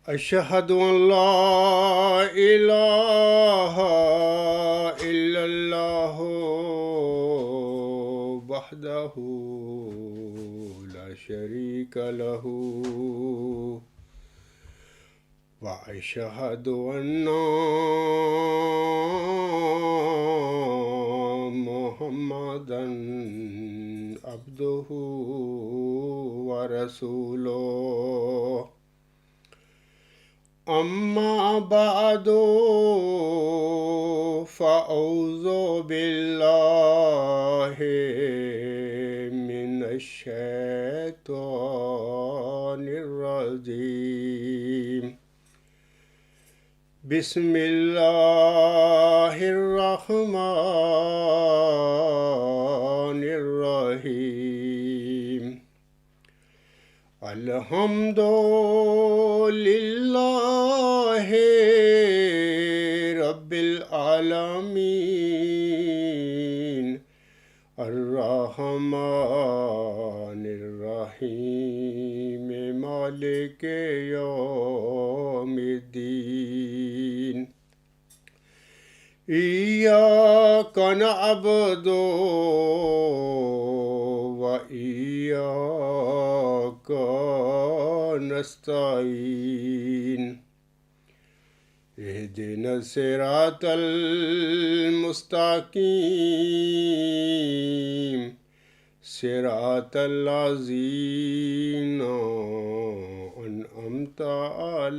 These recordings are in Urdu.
أشهد أن لا إله إلا الله وحده لا شريك له وأشهد أن محمدا عبده ورسوله أما بعد فأعوذ بالله من الشيطان الرجيم بسم الله الرحمن الرحيم الحمد لله رب العالمين الرحمن الرحيم مالك يوم الدين إياك نعبد وإياك نستعين اهدنا الصراط المستقيم صراط الذين أنعمت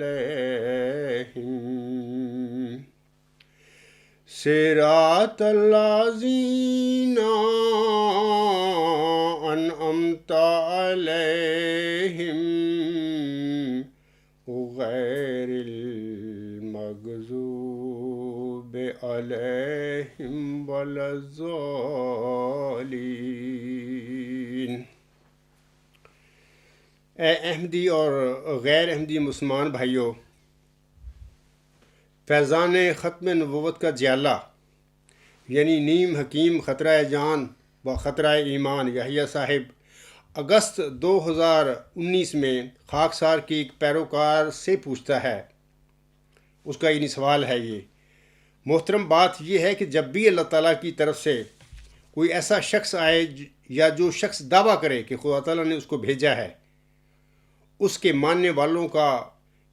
عليهم صراط الذين أنعمت عليهم غير المغضوب عليهم ولا الضالين۔ اے احمدی اور غیر احمدی مسلمان بھائیوں، فیضان ختم نبوت کا جیالہ یعنی نیم حکیم خطرہ جان و خطرہ ایمان یحییٰ صاحب اگست 2019 میں خاکسار کے ایک پیروکار سے پوچھتا ہے۔ اس کا یعنی سوال ہے یہ محترم بات یہ ہے کہ جب بھی اللہ تعالیٰ کی طرف سے کوئی ایسا شخص آئے یا جو شخص دعویٰ کرے کہ خدا تعالیٰ نے اس کو بھیجا ہے، اس کے ماننے والوں کا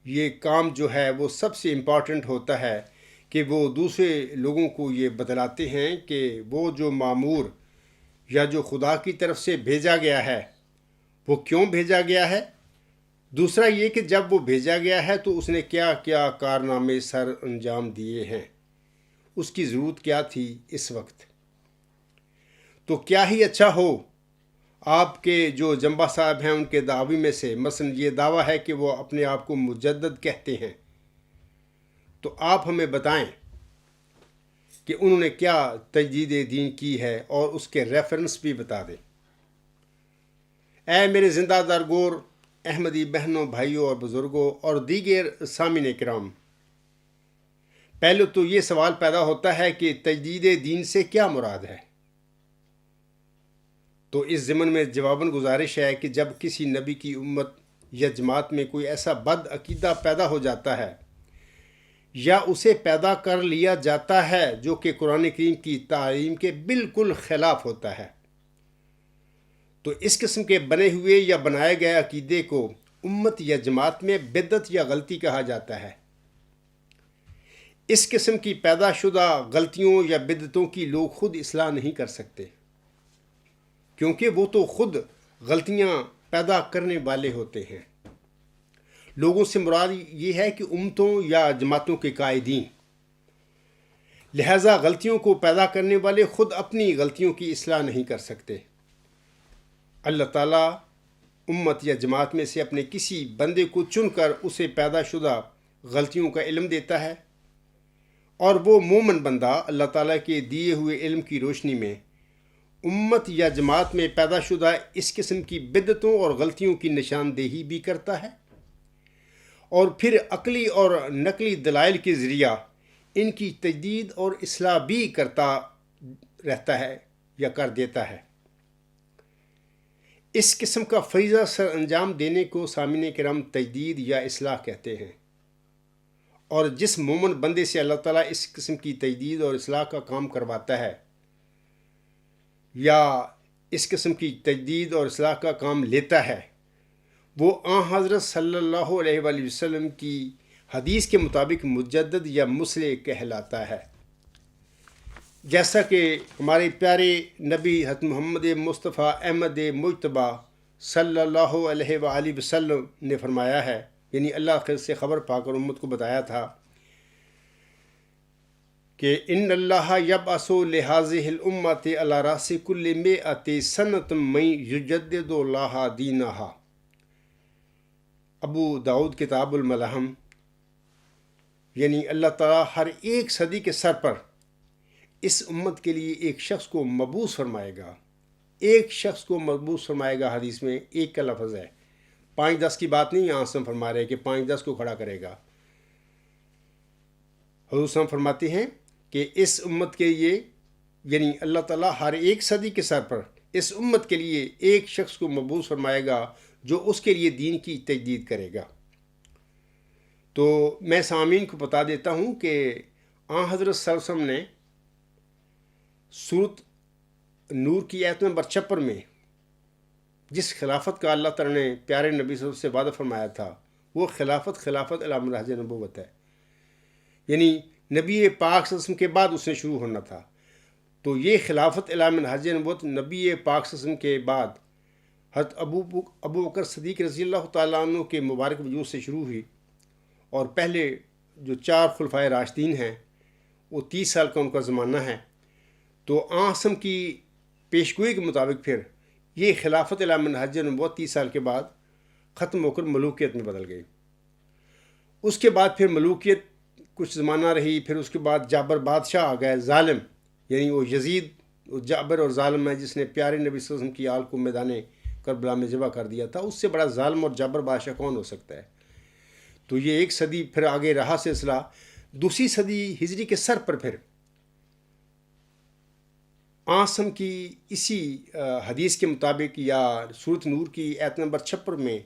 یہ کام جو ہے وہ سب سے امپورٹنٹ ہوتا ہے کہ وہ دوسرے لوگوں کو یہ بتلاتے ہیں کہ وہ جو مامور یا جو خدا کی طرف سے بھیجا گیا ہے وہ کیوں بھیجا گیا ہے۔ دوسرا یہ کہ جب وہ بھیجا گیا ہے تو اس نے کیا کیا کارنامے سر انجام دیے ہیں، اس کی ضرورت کیا تھی اس وقت۔ تو کیا ہی اچھا ہو آپ کے جو جنبہ صاحب ہیں ان کے دعوی میں سے مثلا یہ دعویٰ ہے کہ وہ اپنے آپ کو مجدد کہتے ہیں، تو آپ ہمیں بتائیں کہ انہوں نے کیا تجدید دین کی ہے اور اس کے ریفرنس بھی بتا دیں۔ اے میرے زندہ دارگور احمدی بہنوں، بھائیوں اور بزرگوں اور دیگر سامعین کرام، پہلے تو یہ سوال پیدا ہوتا ہے کہ تجدید دین سے کیا مراد ہے۔ تو اس ضمن میں جواباً گزارش ہے کہ جب کسی نبی کی امت یا جماعت میں کوئی ایسا بد عقیدہ پیدا ہو جاتا ہے یا اسے پیدا کر لیا جاتا ہے جو کہ قرآن کریم کی تعلیم کے بالکل خلاف ہوتا ہے، تو اس قسم کے بنے ہوئے یا بنائے گئے عقیدے کو امت یا جماعت میں بدعت یا غلطی کہا جاتا ہے۔ اس قسم کی پیدا شدہ غلطیوں یا بدعتوں کی لوگ خود اصلاح نہیں کر سکتے، کیونکہ وہ تو خود غلطیاں پیدا کرنے والے ہوتے ہیں۔ لوگوں سے مراد یہ ہے کہ امتوں یا جماعتوں کے قائدین، لہذا غلطیوں کو پیدا کرنے والے خود اپنی غلطیوں کی اصلاح نہیں کر سکتے۔ اللہ تعالیٰ امت یا جماعت میں سے اپنے کسی بندے کو چن کر اسے پیدا شدہ غلطیوں کا علم دیتا ہے، اور وہ مومن بندہ اللہ تعالیٰ کے دیے ہوئے علم کی روشنی میں امت یا جماعت میں پیدا شدہ اس قسم کی بدعتوں اور غلطیوں کی نشاندہی بھی کرتا ہے، اور پھر عقلی اور نقلی دلائل کے ذریعہ ان کی تجدید اور اصلاح بھی کرتا رہتا ہے یا کر دیتا ہے۔ اس قسم کا فریضہ سر انجام دینے کو سامعین کرام تجدید یا اصلاح کہتے ہیں۔ اور جس مومن بندے سے اللہ تعالیٰ اس قسم کی تجدید اور اصلاح کا کام کرواتا ہے یا اس قسم کی تجدید اور اصلاح کا کام لیتا ہے، وہ آن حضرت صلی اللہ علیہ وآلہ وسلم کی حدیث کے مطابق مجدد یا مصلح کہلاتا ہے۔ جیسا کہ ہمارے پیارے نبی حضرت محمد مصطفیٰ احمد مجتبیٰ صلی اللہ علیہ وآلہ وسلم نے فرمایا ہے، یعنی اللہ سے خبر پا کر امت کو بتایا تھا کہ ان اللہ یبعث لہذہ الامت علی رأس کل مئۃ سنۃ من یجدد لہا دینہا۔ ابو داؤد کتاب الملحم، یعنی اللہ تعالیٰ ہر ایک صدی کے سر پر اس امت کے لیے ایک شخص کو مبعوث فرمائے گا، ایک شخص کو مبعوث فرمائے گا۔ حدیث میں ایک کا لفظ ہے، 5-10 کی بات نہیں یہاں سے فرما رہے کہ 5-10 کو کھڑا کرے گا۔ حضور صلی اللہ علیہ وسلم فرماتے ہیں کہ اس امت کے لیے، یعنی اللہ تعالیٰ ہر ایک صدی کے سر پر اس امت کے لیے ایک شخص کو مبعوث فرمائے گا جو اس کے لیے دین کی تجدید کرے گا۔ تو میں سامعین کو بتا دیتا ہوں کہ آن حضرت صلی اللہ علیہ وسلم نے سورۃ نور کی آیت نمبر 56 میں جس خلافت کا اللہ تعالیٰ نے پیارے نبی صلی اللہ علیہ وسلم سے وعدہ فرمایا تھا، وہ خلافت علی منہج نبوت ہے، یعنی نبی پاک صلی اللہ علیہ وسلم کے بعد اس نے شروع ہونا تھا۔ تو یہ خلافت علی منہج نبوت نبی پاک صلی اللہ علیہ وسلم کے بعد حضرت ابو بکر صدیق رضی اللہ تعالیٰ عنہ کے مبارک وجود سے شروع ہوئی، اور پہلے جو 4 خلفائے راشدین ہیں وہ 30 سال کا ان کا زمانہ ہے۔ تو آسم کی پیشگوئی کے مطابق پھر یہ خلافت علی منہج نبوت 30 سال کے بعد ختم ہو کر ملوکیت میں بدل گئی۔ اس کے بعد پھر ملوکیت کچھ زمانہ رہی، پھر اس کے بعد جابر بادشاہ آ گئے، ظالم، یعنی وہ یزید، وہ جابر اور ظالم ہے جس نے پیارے نبی صلی اللہ علیہ وسلم کی آل کو میدان کربلا میں ذبح کر دیا تھا۔ اس سے بڑا ظالم اور جابر بادشاہ کون ہو سکتا ہے؟ تو یہ ایک صدی پھر آگے رہا سلسلہ۔ دوسری صدی ہجری کے سر پر پھر آسم کی اسی حدیث کے مطابق یا سورۃ نور کی آیت نمبر 56 میں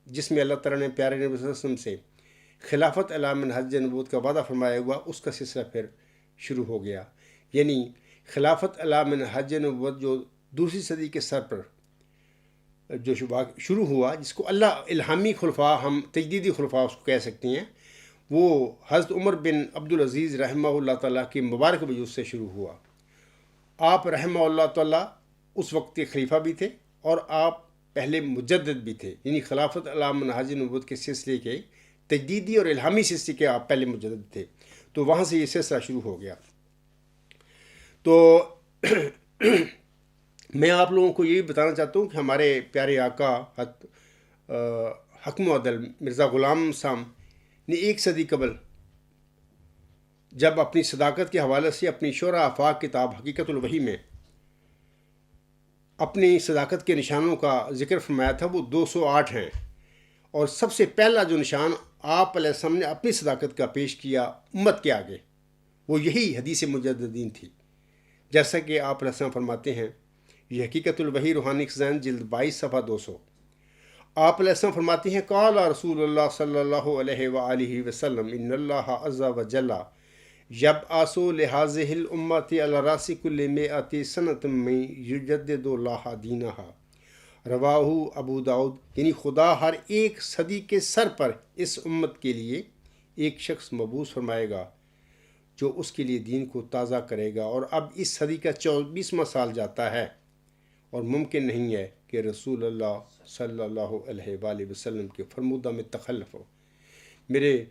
جس میں اللہ تعالیٰ نے پیارے نبی صلی اللہ علیہ وسلم سے خلافت علی منہج نبوت کا وعدہ فرمایا ہوا، اس کا سلسلہ پھر شروع ہو گیا۔ یعنی خلافت علی منہج نبوت جو دوسری صدی کے سر پر جو شروع ہوا، جس کو اللہ الہامی خلفاء، ہم تجدیدی خلفاء اس کو کہہ سکتے ہیں، وہ حضرت عمر بن عبدالعزیز رحمہ اللہ تعالیٰ کی مبارک وجود سے شروع ہوا۔ آپ رحمہ اللہ تعالیٰ اس وقت کے خلیفہ بھی تھے اور آپ پہلے مجدد بھی تھے، یعنی خلافت علی منہج نبوت کے سلسلے کے تجدیدی اور الہامی سلسلے کے آپ پہلے مجدد تھے۔ تو وہاں سے یہ سلسلہ شروع ہو گیا۔ تو میں آپ لوگوں کو یہ بتانا چاہتا ہوں کہ ہمارے پیارے آقا حکم و عدل مرزا غلام صاحب نے 1 صدی قبل جب اپنی صداقت کے حوالے سے اپنی شرح آفاق کتاب حقیقت الوحی میں اپنی صداقت کے نشانوں کا ذکر فرمایا تھا، وہ 208 ہیں، اور سب سے پہلا جو نشان آپ علیہ السلام نے اپنی صداقت کا پیش کیا امت کے آگے، وہ یہی حدیث مجددین تھی۔ جیسا کہ آپ علیہ السلام فرماتے ہیں، یہ حقیقت الوحی روحانی خزائن جلد 22 صفحہ 200۔ آپ علیہ السلام فرماتے ہیں، قال رسول اللہ صلی اللہ علیہ وآلہ وسلم ان اللہ عز وجل یبعث لہذہ الامت علی رأس کل مئۃ سنۃ من یجدد لہا دینہا، رواہ ابو داؤد۔ یعنی خدا ہر ایک صدی کے سر پر اس امت کے لیے ایک شخص مبعوث فرمائے گا جو اس کے لیے دین کو تازہ کرے گا۔ اور اب اس صدی کا 24واں سال جاتا ہے اور ممکن نہیں ہے کہ رسول اللہ صلی اللہ علیہ وآلہ وسلم کے فرمودہ میں تخلف ہو۔ میرے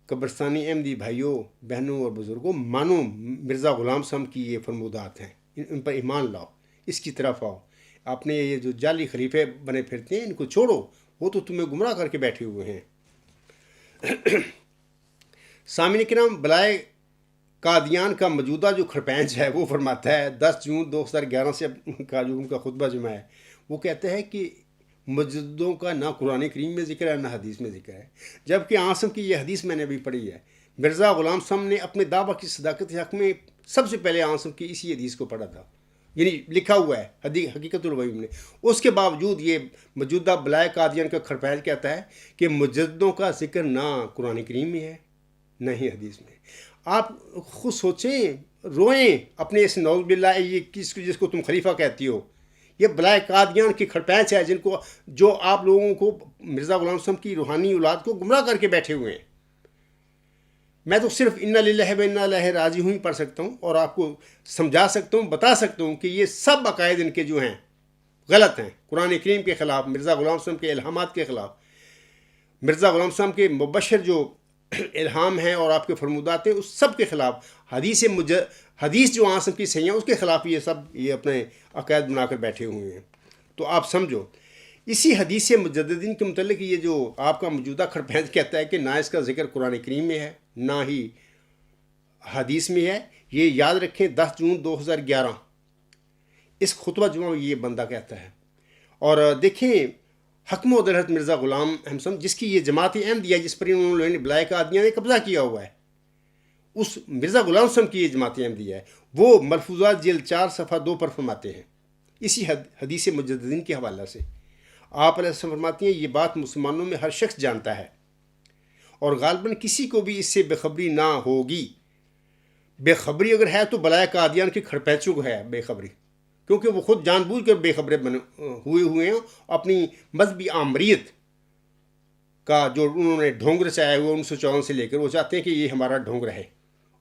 قبرستانی احمدی بھائیوں، بہنوں اور بزرگوں، مانو مرزا غلام صاحب کی یہ فرمودات ہیں، ان پر ایمان لاؤ، اس کی طرف آؤ۔ اپنے یہ جو جعلی خلیفے بنے پھرتے ہیں ان کو چھوڑو، وہ تو تمہیں گمراہ کر کے بیٹھے ہوئے ہیں۔ سامعین کرام، بلائے قادیان کا موجودہ جو کھرپینچ ہے وہ فرماتا ہے 10 جون 2011 سے کا جو ان کا خطبہ جمعہ ہے، وہ کہتا ہے کہ مجددوں کا نہ قرآن کریم میں ذکر ہے نہ حدیث میں ذکر ہے، جبکہ عاصم کی یہ حدیث میں نے ابھی پڑھی ہے۔ مرزا غلام صاحب نے اپنے دعویٰ کی صداقت حق میں سب سے پہلے عاصم کی اسی حدیث کو پڑھا تھا، یعنی لکھا ہوا ہے حقیقت الوحی میں۔ اس کے باوجود یہ موجودہ بلائے قادیان کا کھرپینچ کہتا ہے کہ مجددوں کا ذکر نہ قرآن کریم میں ہے نہیں حدیث میں. آپ خود سوچیں، روئیں اپنے اس نعوذ باللہ یہ جس کو تم خلیفہ کہتی ہو، یہ بلائے قادیان کی کھڑپینچ ہے جو آپ لوگوں کو مرزا غلام صاحب کی روحانی اولاد کو گمراہ کر کے بیٹھے ہوئے ہیں. میں تو صرف انا للہ و انا الیہ راجعون ہی پڑھ سکتا ہوں اور آپ کو سمجھا سکتا ہوں، بتا سکتا ہوں کہ یہ سب عقائد ان کے جو ہیں غلط ہیں، قرآن کریم کے خلاف، مرزا غلام صاحب کے الہامات کے خلاف، مرزا غلام صاحب کے مبشر جو الہام ہیں اور آپ کے فرمودات ہیں اس سب کے خلاف، حدیث جو آن سب کی صحیح ہیں اس کے خلاف یہ اپنے عقائد بنا کر بیٹھے ہوئے ہیں. تو آپ سمجھو اسی حدیث مجددین کے متعلق یہ جو آپ کا موجودہ کھڑپینچ کہتا ہے کہ نہ اس کا ذکر قرآن کریم میں ہے نہ ہی حدیث میں ہے، یہ یاد رکھیں 10 جون 2011 اس خطبہ جمعہ میں یہ بندہ کہتا ہے. اور دیکھیں حکم و حضرت مرزا غلام احمد صاحب جس کی یہ جماعت احمدیہ جس پر انہوں نے بلائے قادیان نے قبضہ کیا ہوا ہے، اس مرزا غلام صاحب کی یہ جماعت احمدیہ ہے، وہ ملفوظات جلد 4 صفحہ 2 پر فرماتے ہیں اسی حدیث مجددین کے حوالہ سے. آپ علیہ السلام فرماتے ہیں یہ بات مسلمانوں میں ہر شخص جانتا ہے اور غالباً کسی کو بھی اس سے بے خبری نہ ہوگی. بے خبری اگر ہے تو بلائے قادیان کے کھڑپینچوں کو ہے بے خبری، کیونکہ وہ خود جان بوجھ کر بے خبرے ہوئے ہیں. اپنی مذہبی آمریت کا جو انہوں نے ڈھونگ رچایا ہوا 1954 سے لے کر، وہ چاہتے ہیں کہ یہ ہمارا ڈھونگ رہے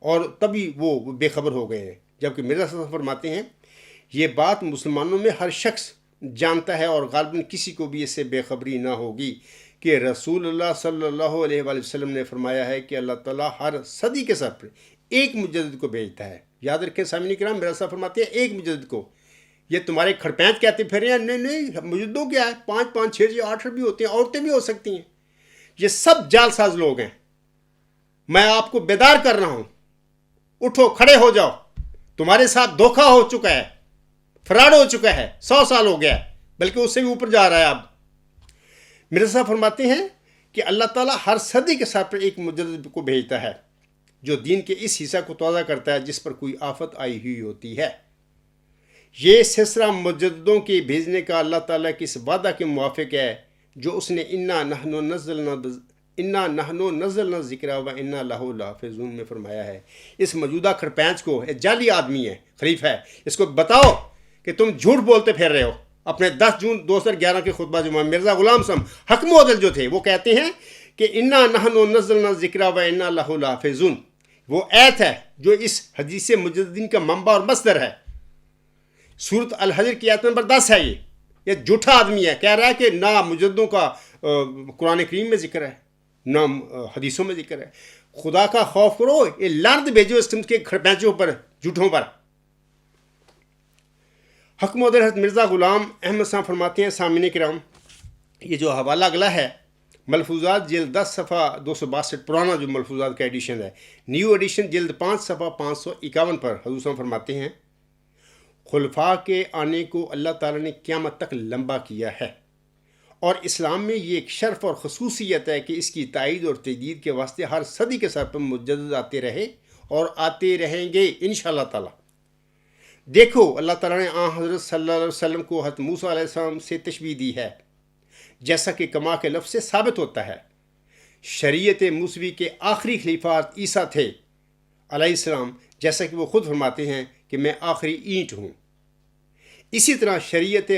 اور تبھی وہ بے خبر ہو گئے ہیں. جبکہ مرزا صاحب فرماتے ہیں یہ بات مسلمانوں میں ہر شخص جانتا ہے اور غالباً کسی کو بھی اس سے بے خبری نہ ہوگی کہ رسول اللہ صلی اللہ علیہ وآلہ وسلم نے فرمایا ہے کہ اللہ تعالیٰ ہر صدی کے سر پر ایک مجدد کو بھیجتا ہے. یاد رکھیں سامعین کرام، مرزا صاحب فرماتے ہیں ایک مجدد کو. یہ تمہارے کھڑپینچ کہتے پھر رہے ہیں نہیں مجددوں کیا ہے، 5 5 6 8 بھی ہوتے ہیں، عورتیں بھی ہو سکتی ہیں. یہ سب جال ساز لوگ ہیں. میں آپ کو بیدار کر رہا ہوں، اٹھو کھڑے ہو جاؤ. تمہارے ساتھ دھوکہ ہو چکا ہے، فراڈ ہو چکا ہے، 100 سال ہو گیا ہے، بلکہ اس سے بھی اوپر جا رہا ہے. اب مرزا صاحب فرماتے ہیں کہ اللہ تعالیٰ ہر صدی کے ساتھ پر ایک مجدد کو بھیجتا ہے جو دین کے اس حصہ کو تازہ کرتا ہے جس پر کوئی آفت آئی ہوئی ہوتی ہے. یہ سلسلہ مجددوں کے بھیجنے کا اللہ تعالیٰ کے اس وعدہ کے موافق ہے جو اس نے انا نحن نزلنا ذکر و انا لہ لحافظون میں فرمایا ہے. اس موجودہ کھڑپینچ کو ایک جعلی آدمی ہے، خلیفہ ہے، اس کو بتاؤ کہ تم جھوٹ بولتے پھر رہے ہو. اپنے 10 جون 2011 کے خطبہ جمعہ مرزا غلام صاحب حکم و عدل جو تھے وہ کہتے ہیں کہ انا نحن نزلنا ذکر و انا لہ لحافظون. وہ ایت ہے جو اس حدیث مجددین کا منبع اور مصدر ہے. سورۃ الحجر کی آیت نمبر 10 ہے. یہ جھوٹا آدمی ہے، کہہ رہا ہے کہ نہ مجددوں کا قرآن کریم میں ذکر ہے نہ حدیثوں میں ذکر ہے. خدا کا خوف کرو، یہ لعنت بھیجو اس قسم کے کھڑپینچوں پر، جھوٹوں پر. حکم و حضرت مرزا غلام احمد صاحب فرماتے ہیں سامعین کرام، یہ جو حوالہ اگلا ہے ملفوظات جلد 10 صفحہ 262 پرانا جو ملفوظات کا ایڈیشن ہے، نیو ایڈیشن جلد 5 صفحہ 551 پر حضور صاحب فرماتے ہیں خلفاء کے آنے کو اللہ تعالیٰ نے قیامت تک لمبا کیا ہے اور اسلام میں یہ ایک شرف اور خصوصیت ہے کہ اس کی تائید اور تجدید کے واسطے ہر صدی کے سر پر مجدد آتے رہے اور آتے رہیں گے انشاءاللہ تعالیٰ. دیکھو اللہ تعالیٰ نے حضرت صلی اللہ علیہ وسلم کو حضرت موسیٰ علیہ السلام سے تشبیہ دی ہے جیسا کہ کما کے لفظ سے ثابت ہوتا ہے. شریعت موسوی کے آخری خلیفہ عیسیٰ تھے علیہ السلام، جیسا کہ وہ خود فرماتے ہیں کہ میں آخری اینٹ ہوں. اسی طرح شریعت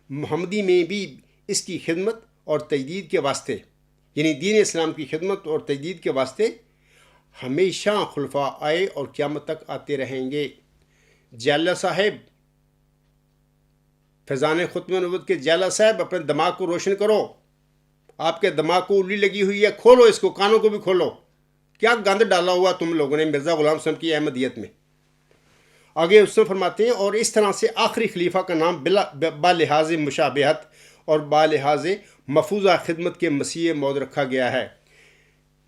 محمدی میں بھی اس کی خدمت اور تجدید کے واسطے، یعنی دین اسلام کی خدمت اور تجدید کے واسطے ہمیشہ خلفاء آئے اور قیامت تک آتے رہیں گے. جیالہ صاحب، فیضان ختم نبوت کے جیالہ صاحب، اپنے دماغ کو روشن کرو. آپ کے دماغ کو الٹی لگی ہوئی ہے، کھولو اس کو، کانوں کو بھی کھولو. کیا گند ڈالا ہوا تم لوگوں نے مرزا غلام صاحب کی احمدیت میں. آگے اس سے فرماتے ہیں اور اس طرح سے آخری خلیفہ کا نام بالحاظ مشابہت اور بالحاظ مفوضہ خدمت کے مسیح موعود رکھا گیا ہے.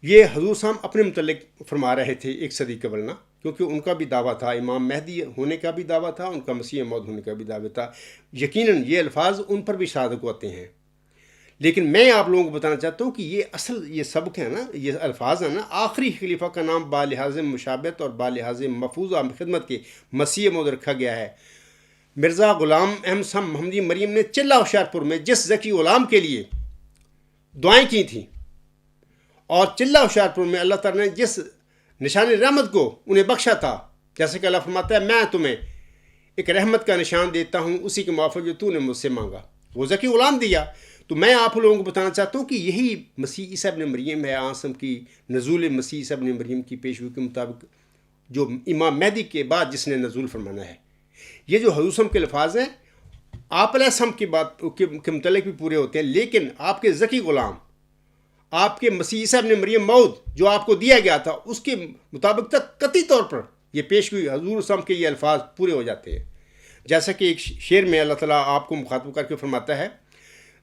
یہ حضور صاحب اپنے متعلق فرما رہے تھے 1 صدی قبل نا، کیونکہ ان کا بھی دعویٰ تھا، امام مہدی ہونے کا بھی دعویٰ تھا، ان کا مسیح موعود ہونے کا بھی دعویٰ تھا. یقیناً یہ الفاظ ان پر بھی صادق ہوتے ہیں، لیکن میں آپ لوگوں کو بتانا چاہتا ہوں کہ یہ سبق ہے نا، یہ الفاظ ہیں نا، آخری خلیفہ کا نام بالحاظ مشابہت اور بالحاظ مفوضہ خدمت کے مسیح موعود رکھا گیا ہے. مرزا غلام احمد صاحب محمدی مریم نے چلہ ہوشیارپور میں جس ذکی غلام کے لیے دعائیں کی تھیں اور چلہ ہوشیارپور میں اللہ تعالیٰ نے جس نشان رحمت کو انہیں بخشا تھا، جیسے کہ اللہ فرماتا ہے میں تمہیں ایک رحمت کا نشان دیتا ہوں اسی کے موافق جو تو نے مجھ سے مانگا، وہ ذکی غلام دیا۔ تو میں آپ لوگوں کو بتانا چاہتا ہوں کہ یہی مسیح عیسیٰ ابن مریم ہے، آسم کی نزول مسیح عیسیٰ ابن مریم کی پیشگوئی کے مطابق جو امام مہدی کے بعد جس نے نزول فرمانا ہے۔ یہ جو حضور کے الفاظ ہیں آپ علیہ السلام کی بات کے متعلق بھی پورے ہوتے ہیں، لیکن آپ کے ذکی غلام آپ کے مسیح عیسیٰ ابن مریم موعود جو آپ کو دیا گیا تھا اس کے مطابق تک قطعی طور پر یہ پیشگوئی حضور صلی کے یہ الفاظ پورے ہو جاتے ہیں۔ جیسا کہ ایک شعر میں اللہ تعالیٰ آپ کو مخاطب کر کے فرماتا ہے،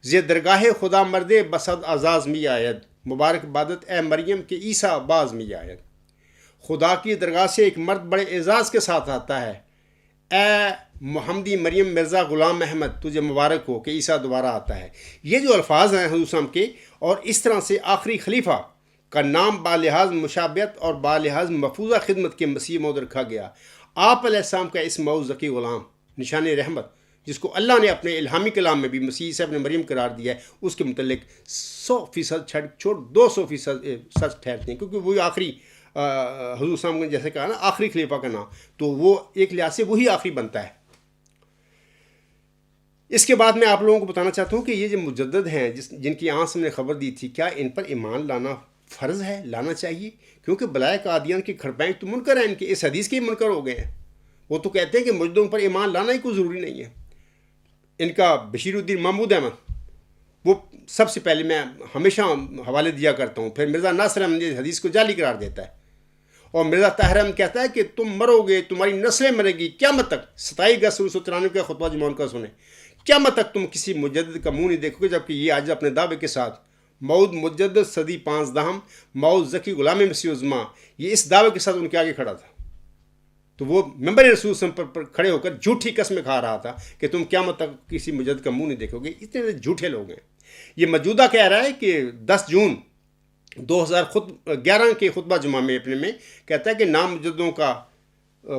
زی درگاہ خدا مرد بسد اعزاز می آید، مبارک بادت اے مریم کے عیسیٰ باز می آید۔ خدا کی درگاہ سے ایک مرد بڑے اعزاز کے ساتھ آتا ہے، اے محمدی مریم مرزا غلام احمد تجھے مبارک ہو کہ عیسیٰ دوبارہ آتا ہے۔ یہ جو الفاظ ہیں حضور صلی اللہ علیہ وسلم کے، اور اس طرح سے آخری خلیفہ کا نام بالحاظ مشابہت اور بالحاظ مفروضہ خدمت کے مسیح موعود رکھا گیا۔ آپ علیہ السلام کا اس موعود ذکی غلام نشان رحمت جس کو اللہ نے اپنے الہامی کلام میں بھی مسیح عیسیٰ ابن مریم قرار دیا ہے، اس کے متعلق 100% چھوڑ 200% سچ ٹھہرتے ہیں، کیونکہ وہی آخری حضور صلی اللہ علیہ وسلم نے جیسے کہا نا آخری خلیفہ کا نام، تو وہ ایک لحاظ سے وہی آخری بنتا ہے۔ اس کے بعد میں آپ لوگوں کو بتانا چاہتا ہوں کہ یہ جو مجدد ہیں جن کی آنکھ سے ہم نے خبر دی تھی، کیا ان پر ایمان لانا فرض ہے، لانا چاہیے؟ کیونکہ بلائے قادیان کے کھڑپائیں تو منکر ہیں، ان کے اس حدیث کے منکر ہو گئے ہیں۔ وہ تو کہتے ہیں کہ مجددوں پر ایمان لانا ہی کوئی ضروری نہیں ہے۔ ان کا بشیر الدین محمود احمد، وہ سب سے پہلے میں ہمیشہ حوالے دیا کرتا ہوں، پھر مرزا ناصر احمد اس حدیث کو جعلی قرار دیتا ہے، اور مرزا طاہر احمد کہتا ہے کہ تم مرو گے، تمہاری نسلیں مرے گی قیامت تک۔ 27 اگست 1993 کا خطبہ جمعہ کا سنیں، قیامت تک تم کسی مجدد کا منہ نہیں دیکھو گے، جبکہ یہ آج اپنے دعوے کے ساتھ موعود مجدد صدی 15 موعود ذکی غلام مسیح الزما، یہ اس دعوے کے ساتھ ان کے آگے کھڑا تھا، تو وہ ممبر رسول پر کھڑے ہو کر جھوٹی قسمیں کھا رہا تھا کہ تم قیامت تک کسی مجدد کا منہ نہیں دیکھو گے۔ اتنے جھوٹے لوگ ہیں۔ یہ موجودہ کہہ رہا ہے کہ 10 جون 2011 کے خطبہ جمعہ میں اپنے میں کہتا ہے کہ نام مجددوں کا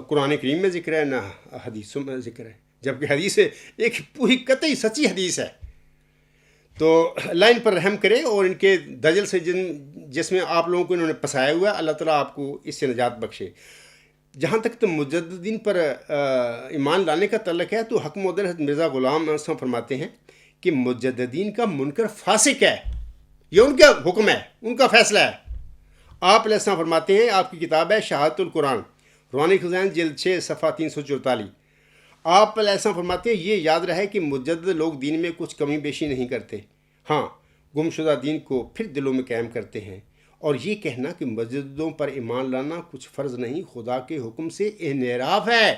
قرآن کریم میں ذکر ہے نہ حدیثوں میں ذکر ہے، جبکہ حدیث ایک پوری قطعی سچی حدیث ہے۔ تو اللہ ان پر رحم کرے، اور ان کے دجل سے جس میں آپ لوگوں کو انہوں نے پھنسایا ہوا ہے، اللہ تعالیٰ آپ کو اس سے نجات بخشے۔ جہاں تک تو مجددین پر ایمان لانے کا تعلق ہے، تو حکم مدر حضرت مرزا غلام احمد فرماتے ہیں کہ مجددین کا منکر فاسق ہے، یہ ان کا حکم ہے، ان کا فیصلہ ہے۔ آپ علیہ السلام فرماتے ہیں، آپ کی کتاب ہے شہادت القرآن، روحانی خزائن جلد 6 صفحہ 344، آپ علیہ السلام فرماتے ہیں یہ یاد رہے کہ مجدد لوگ دین میں کچھ کمی بیشی نہیں کرتے، ہاں گمشدہ دین کو پھر دلوں میں قائم کرتے ہیں، اور یہ کہنا کہ مجددوں پر ایمان لانا کچھ فرض نہیں، خدا کے حکم سے انحراف ہے۔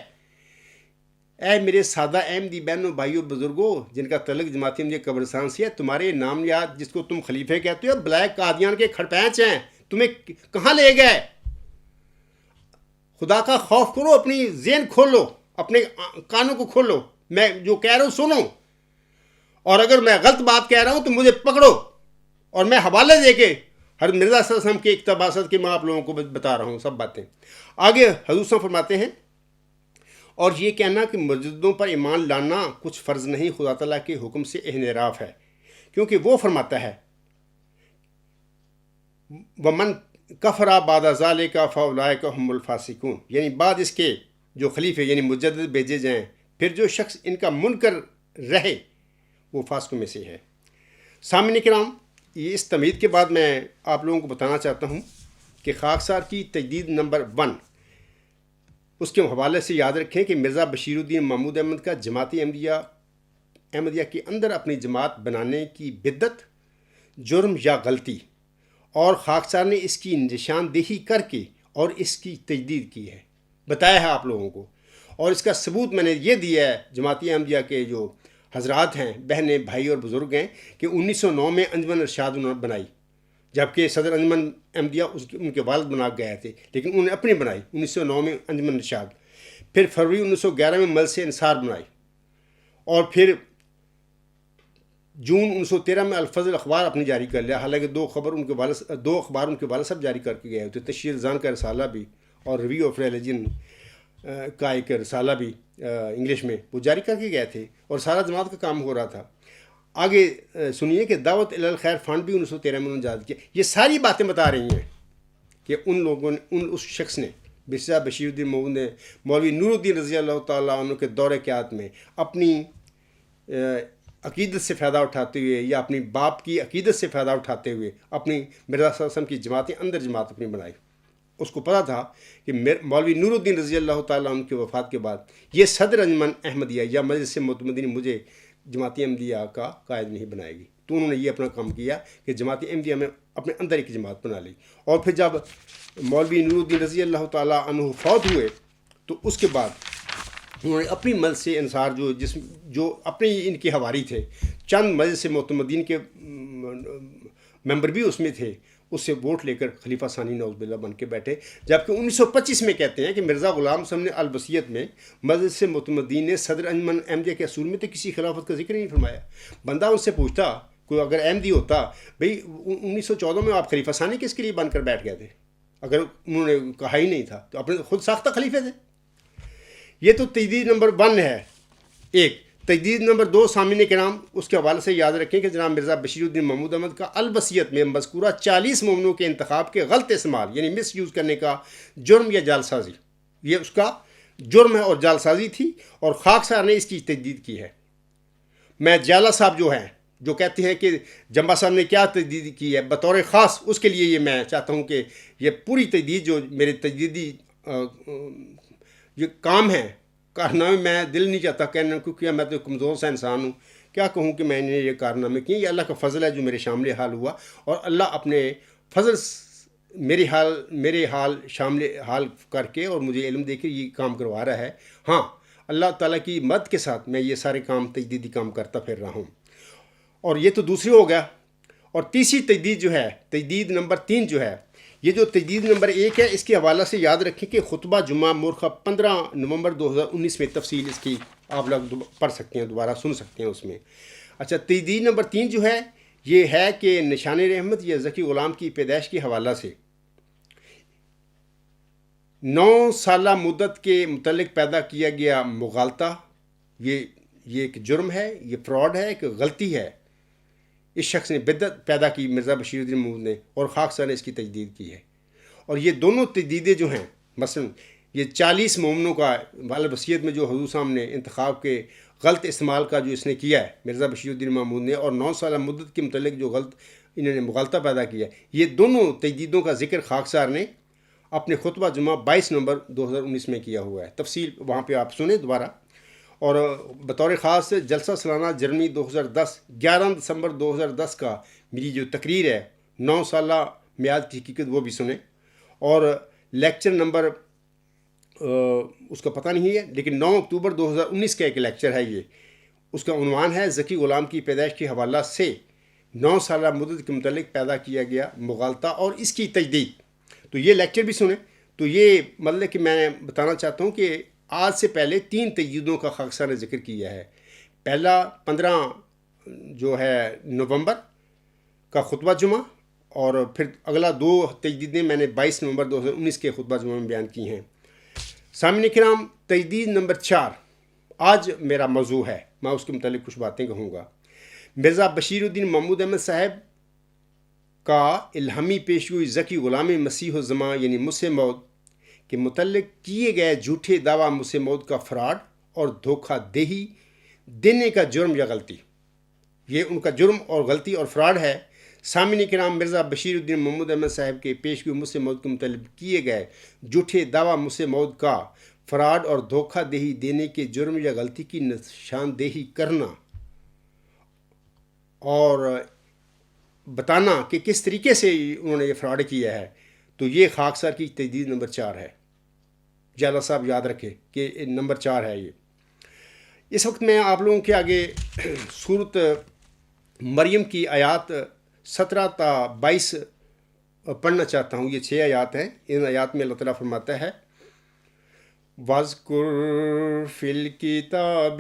اے میرے سادہ احمدی بہنوں، بھائیوں، بزرگوں جن کا تعلق جماعت احمدیہ قبرستان سے ہے، تمہارے نام یاد جس کو تم خلیفہ کہتے ہو بلائے قادیان کے کھڑپینچ ہیں، تمہیں کہاں لے گئے؟ خدا کا خوف کرو، اپنی ذہن کھولو، اپنے کانوں کو کھولو، میں جو کہہ رہا ہوں سنو، اور اگر میں غلط بات کہہ رہا ہوں تو مجھے پکڑو، اور میں حوالے دے کے حضرت مرزا صلی اللہ علیہ وسلم کے اقتباسات کے میں آپ لوگوں کو بتا رہا ہوں سب باتیں۔ آگے حضور صلی اللہ علیہ وسلم فرماتے ہیں، اور یہ کہنا کہ مجددوں پر ایمان لانا کچھ فرض نہیں خدا تعالیٰ کے حکم سے انحراف ہے، کیونکہ وہ فرماتا ہے وَمَنْ كَفَرَ بَعْدَ ذَلِكَ فَأُولَٰئِكَ هُمُ الْفَاسِقُونَ، یعنی بعد اس کے جو خلیفے یعنی مجدد بھیجے جائیں، پھر جو شخص ان کا منکر رہے وہ فاسقوں میں سے ہے۔ سامعین کرام، یہ اس تمہید کے بعد میں آپ لوگوں کو بتانا چاہتا ہوں کہ خاکسار کی تجدید نمبر 1، اس کے حوالے سے یاد رکھیں کہ مرزا بشیر الدین محمود احمد کا جماعت احمدیہ کے اندر اپنی جماعت بنانے کی بدعت، جرم یا غلطی، اور خاکسار نے اس کی نشاندہی کر کے اور اس کی تجدید کی ہے، بتایا ہے آپ لوگوں کو، اور اس کا ثبوت میں نے یہ دیا ہے جماعت احمدیہ کے جو حضرات ہیں، بہنیں، بھائی اور بزرگ ہیں، کہ 1909 میں انجمن ارشاد انہوں نے بنائی، جبکہ صدر انجمن احمدیہ ان کے والد بنا گئے تھے، لیکن انہوں نے اپنی بنائی 1909 میں انجمن ارشاد۔ پھر فروری 1911 میں مجلس انصار بنائی، اور پھر جون 1913 میں الفضل اخبار اپنی جاری کر لیا، حالانکہ دو اخبار ان کے والد صاحب جاری کر کے گئے ہوتے، تشہیر رضان کا رسالہ بھی اور ریویو آف ریلیجن کا ایک رسالہ بھی انگلش میں وہ جاری کر کے گئے تھے، اور سارا جماعت کا کام ہو رہا تھا۔ آگے سنیے کہ دعوت الی الخیر فنڈ بھی 1913 میں انہوں نے ایجاد کیا. یہ ساری باتیں بتا رہی ہیں کہ ان لوگوں نے اس شخص نے مرزا بشیر الدین محمود نے مولوی نور الدین رضی اللہ تعالیٰ عنہ کے دور قیادت میں اپنی عقیدت سے فائدہ اٹھاتے ہوئے یا اپنی باپ کی عقیدت سے فائدہ اٹھاتے ہوئے اپنی مرزا صلی اللہ علیہ وسلم کی جماعتیں اندر جماعت اپنی بنائی. اس کو پتہ تھا کہ مولوی نور الدین رضی اللہ تعالیٰ عنہ کی وفات کے بعد یہ صدر انجمن احمدیہ یا مجلس معتمدین مجھے جماعت احمدیہ کا قائد نہیں بنائے گی. تو انہوں نے یہ اپنا کام کیا کہ جماعت احمدیہ میں اپنے اندر ایک جماعت بنا لی. اور پھر جب مولوی نور الدین رضی اللہ تعالیٰ عنہ فوت ہوئے تو اس کے بعد انہوں نے اپنی مجلس انصار جو اپنے ان کے حواری تھے، چند مجلس معتمدین کے ممبر بھی اس میں تھے، اس سے ووٹ لے کر خلیفہ ثانی نعوذ باللہ بن کے بیٹھے. جبکہ 1925 میں کہتے ہیں کہ مرزا غلام حسن نے الوصیت میں مجلس معتمدین نے صدر انجمن احمدیہ کے اصول میں تو کسی خلافت کا ذکر نہیں فرمایا. بندہ ان سے پوچھتا، کوئی اگر احمدی ہوتا، بھئی 1914 میں آپ خلیفہ ثانی کس کے لیے بن کر بیٹھ گئے تھے؟ اگر انہوں نے کہا ہی نہیں تھا تو اپنے خود ساختہ خلیفے تھے. یہ تو تجدید نمبر 1 ہے. ایک تجدید نمبر 2 سامعین کرام اس کے حوالے سے یاد رکھیں کہ جناب مرزا بشیر الدین محمود احمد کا الوصیت میں مذکورہ 40 مومنوں کے انتخاب کے غلط استعمال یعنی مس یوز کرنے کا جرم یا جعل سازی، یہ اس کا جرم ہے اور جعل سازی تھی، اور خاکسار نے اس کی تجدید کی ہے. میں جالا صاحب جو ہیں جو کہتے ہیں کہ جمبا صاحب نے کیا تجدید کی ہے بطور خاص، اس کے لیے یہ میں چاہتا ہوں کہ یہ پوری تجدید جو میرے تجدیدی یہ کام ہے کارنامے، میں دل نہیں چاہتا کہنا کیونکہ میں تو کمزور سا انسان ہوں، کیا کہوں کہ میں نے یہ کارنامے کیے. یہ اللہ کا فضل ہے جو میرے شامل حال ہوا، اور اللہ اپنے فضل میرے حال شامل حال کر کے اور مجھے علم دے کے یہ کام کروا رہا ہے. ہاں، اللہ تعالیٰ کی مدد کے ساتھ میں یہ سارے کام تجدیدی کام کرتا پھر رہا ہوں. اور یہ تو دوسری ہو گیا. اور تیسری تجدید جو ہے، تجدید نمبر 3 جو ہے، یہ جو تجدید نمبر 1 ہے، اس کے حوالہ سے یاد رکھیں کہ خطبہ جمعہ مورخہ 15 نومبر 2019 میں تفصیل اس کی آپ لوگ پڑھ سکتے ہیں، دوبارہ سن سکتے ہیں اس میں. اچھا، تجدید نمبر 3 جو ہے یہ ہے کہ نشان رحمت یا ذکی غلام کی پیدائش کے حوالہ سے 9 سالہ مدت کے متعلق پیدا کیا گیا مغالطہ، یہ ایک جرم ہے، یہ فراڈ ہے، ایک غلطی ہے. اس شخص نے بدعت پیدا کی مرزا بشیر الدین محمود نے، اور خاکسار نے اس کی تجدید کی ہے. اور یہ دونوں تجدیدیں جو ہیں، مثلا یہ 40 مومنوں کا الوصیت میں جو حضور صاحب نے انتخاب کے غلط استعمال کا جو اس نے کیا ہے مرزا بشیر الدین محمود نے، اور 9 سالہ مدت کے متعلق جو انہوں نے مغالطہ پیدا کیا ہے، یہ دونوں تجدیدوں کا ذکر خاکسار نے اپنے خطبہ جمعہ 22 نومبر 2019 میں کیا ہوا ہے. تفصیل وہاں پہ آپ سنیں دوبارہ. اور بطور خاص جلسہ سالانہ جرمنی 2010 11 دسمبر 2010 کا میری جو تقریر ہے 9 سالہ میعاد کی حقیقت، وہ بھی سنیں. اور لیکچر نمبر اس کا پتہ نہیں ہے، لیکن 9 اکتوبر 2019 کا ایک لیکچر ہے، یہ اس کا عنوان ہے ذکی غلام کی پیدائش کے حوالہ سے 9 سالہ مدت کے متعلق پیدا کیا گیا مغالطہ اور اس کی تجدید. تو یہ لیکچر بھی سنیں. تو یہ مطلب کہ میں بتانا چاہتا ہوں کہ آج سے پہلے 3 تجدیدوں کا خاکسار نے ذکر کیا ہے. پہلا 15 جو ہے نومبر کا خطبہ جمعہ، اور پھر اگلا 2 تجدیدیں میں نے 22 نومبر 2019 کے خطبہ جمعہ میں بیان کی ہیں. سامعین کرام، تجدید نمبر 4 آج میرا موضوع ہے، میں اس کے متعلق کچھ باتیں کہوں گا. مرزا بشیر الدین محمود احمد صاحب کا الہامی پیشگوئی ذکی غلام مسیح الزماں یعنی مسیح موعود کے متعلق کیے گئے جھوٹے دعویٰ مسیح موعود کا فراڈ اور دھوکہ دہی دینے کا جرم یا غلطی، یہ ان کا جرم اور غلطی اور فراڈ ہے. سامعین کرام، مرزا بشیر الدین محمود احمد صاحب کے پیشگوئی مسیح موعود کے متعلق کیے گئے جھوٹے دعویٰ مسیح موعود کا فراڈ اور دھوکہ دہی دینے کے جرم یا غلطی کی نشاندہی کرنا اور بتانا کہ کس طریقے سے انہوں نے یہ فراڈ کیا ہے، تو یہ خاکسار کی تجدید نمبر 4 ہے. جالا صاحب یاد رکھے کہ نمبر 4 ہے یہ. اس وقت میں آپ لوگوں کے آگے سورت مریم کی آیات 17 تا 22 پڑھنا چاہتا ہوں. یہ 6 آیات ہیں. ان آیات میں اللہ تعالیٰ فرماتا ہے، وَاذْكُرْ فِي الْكِتَابِ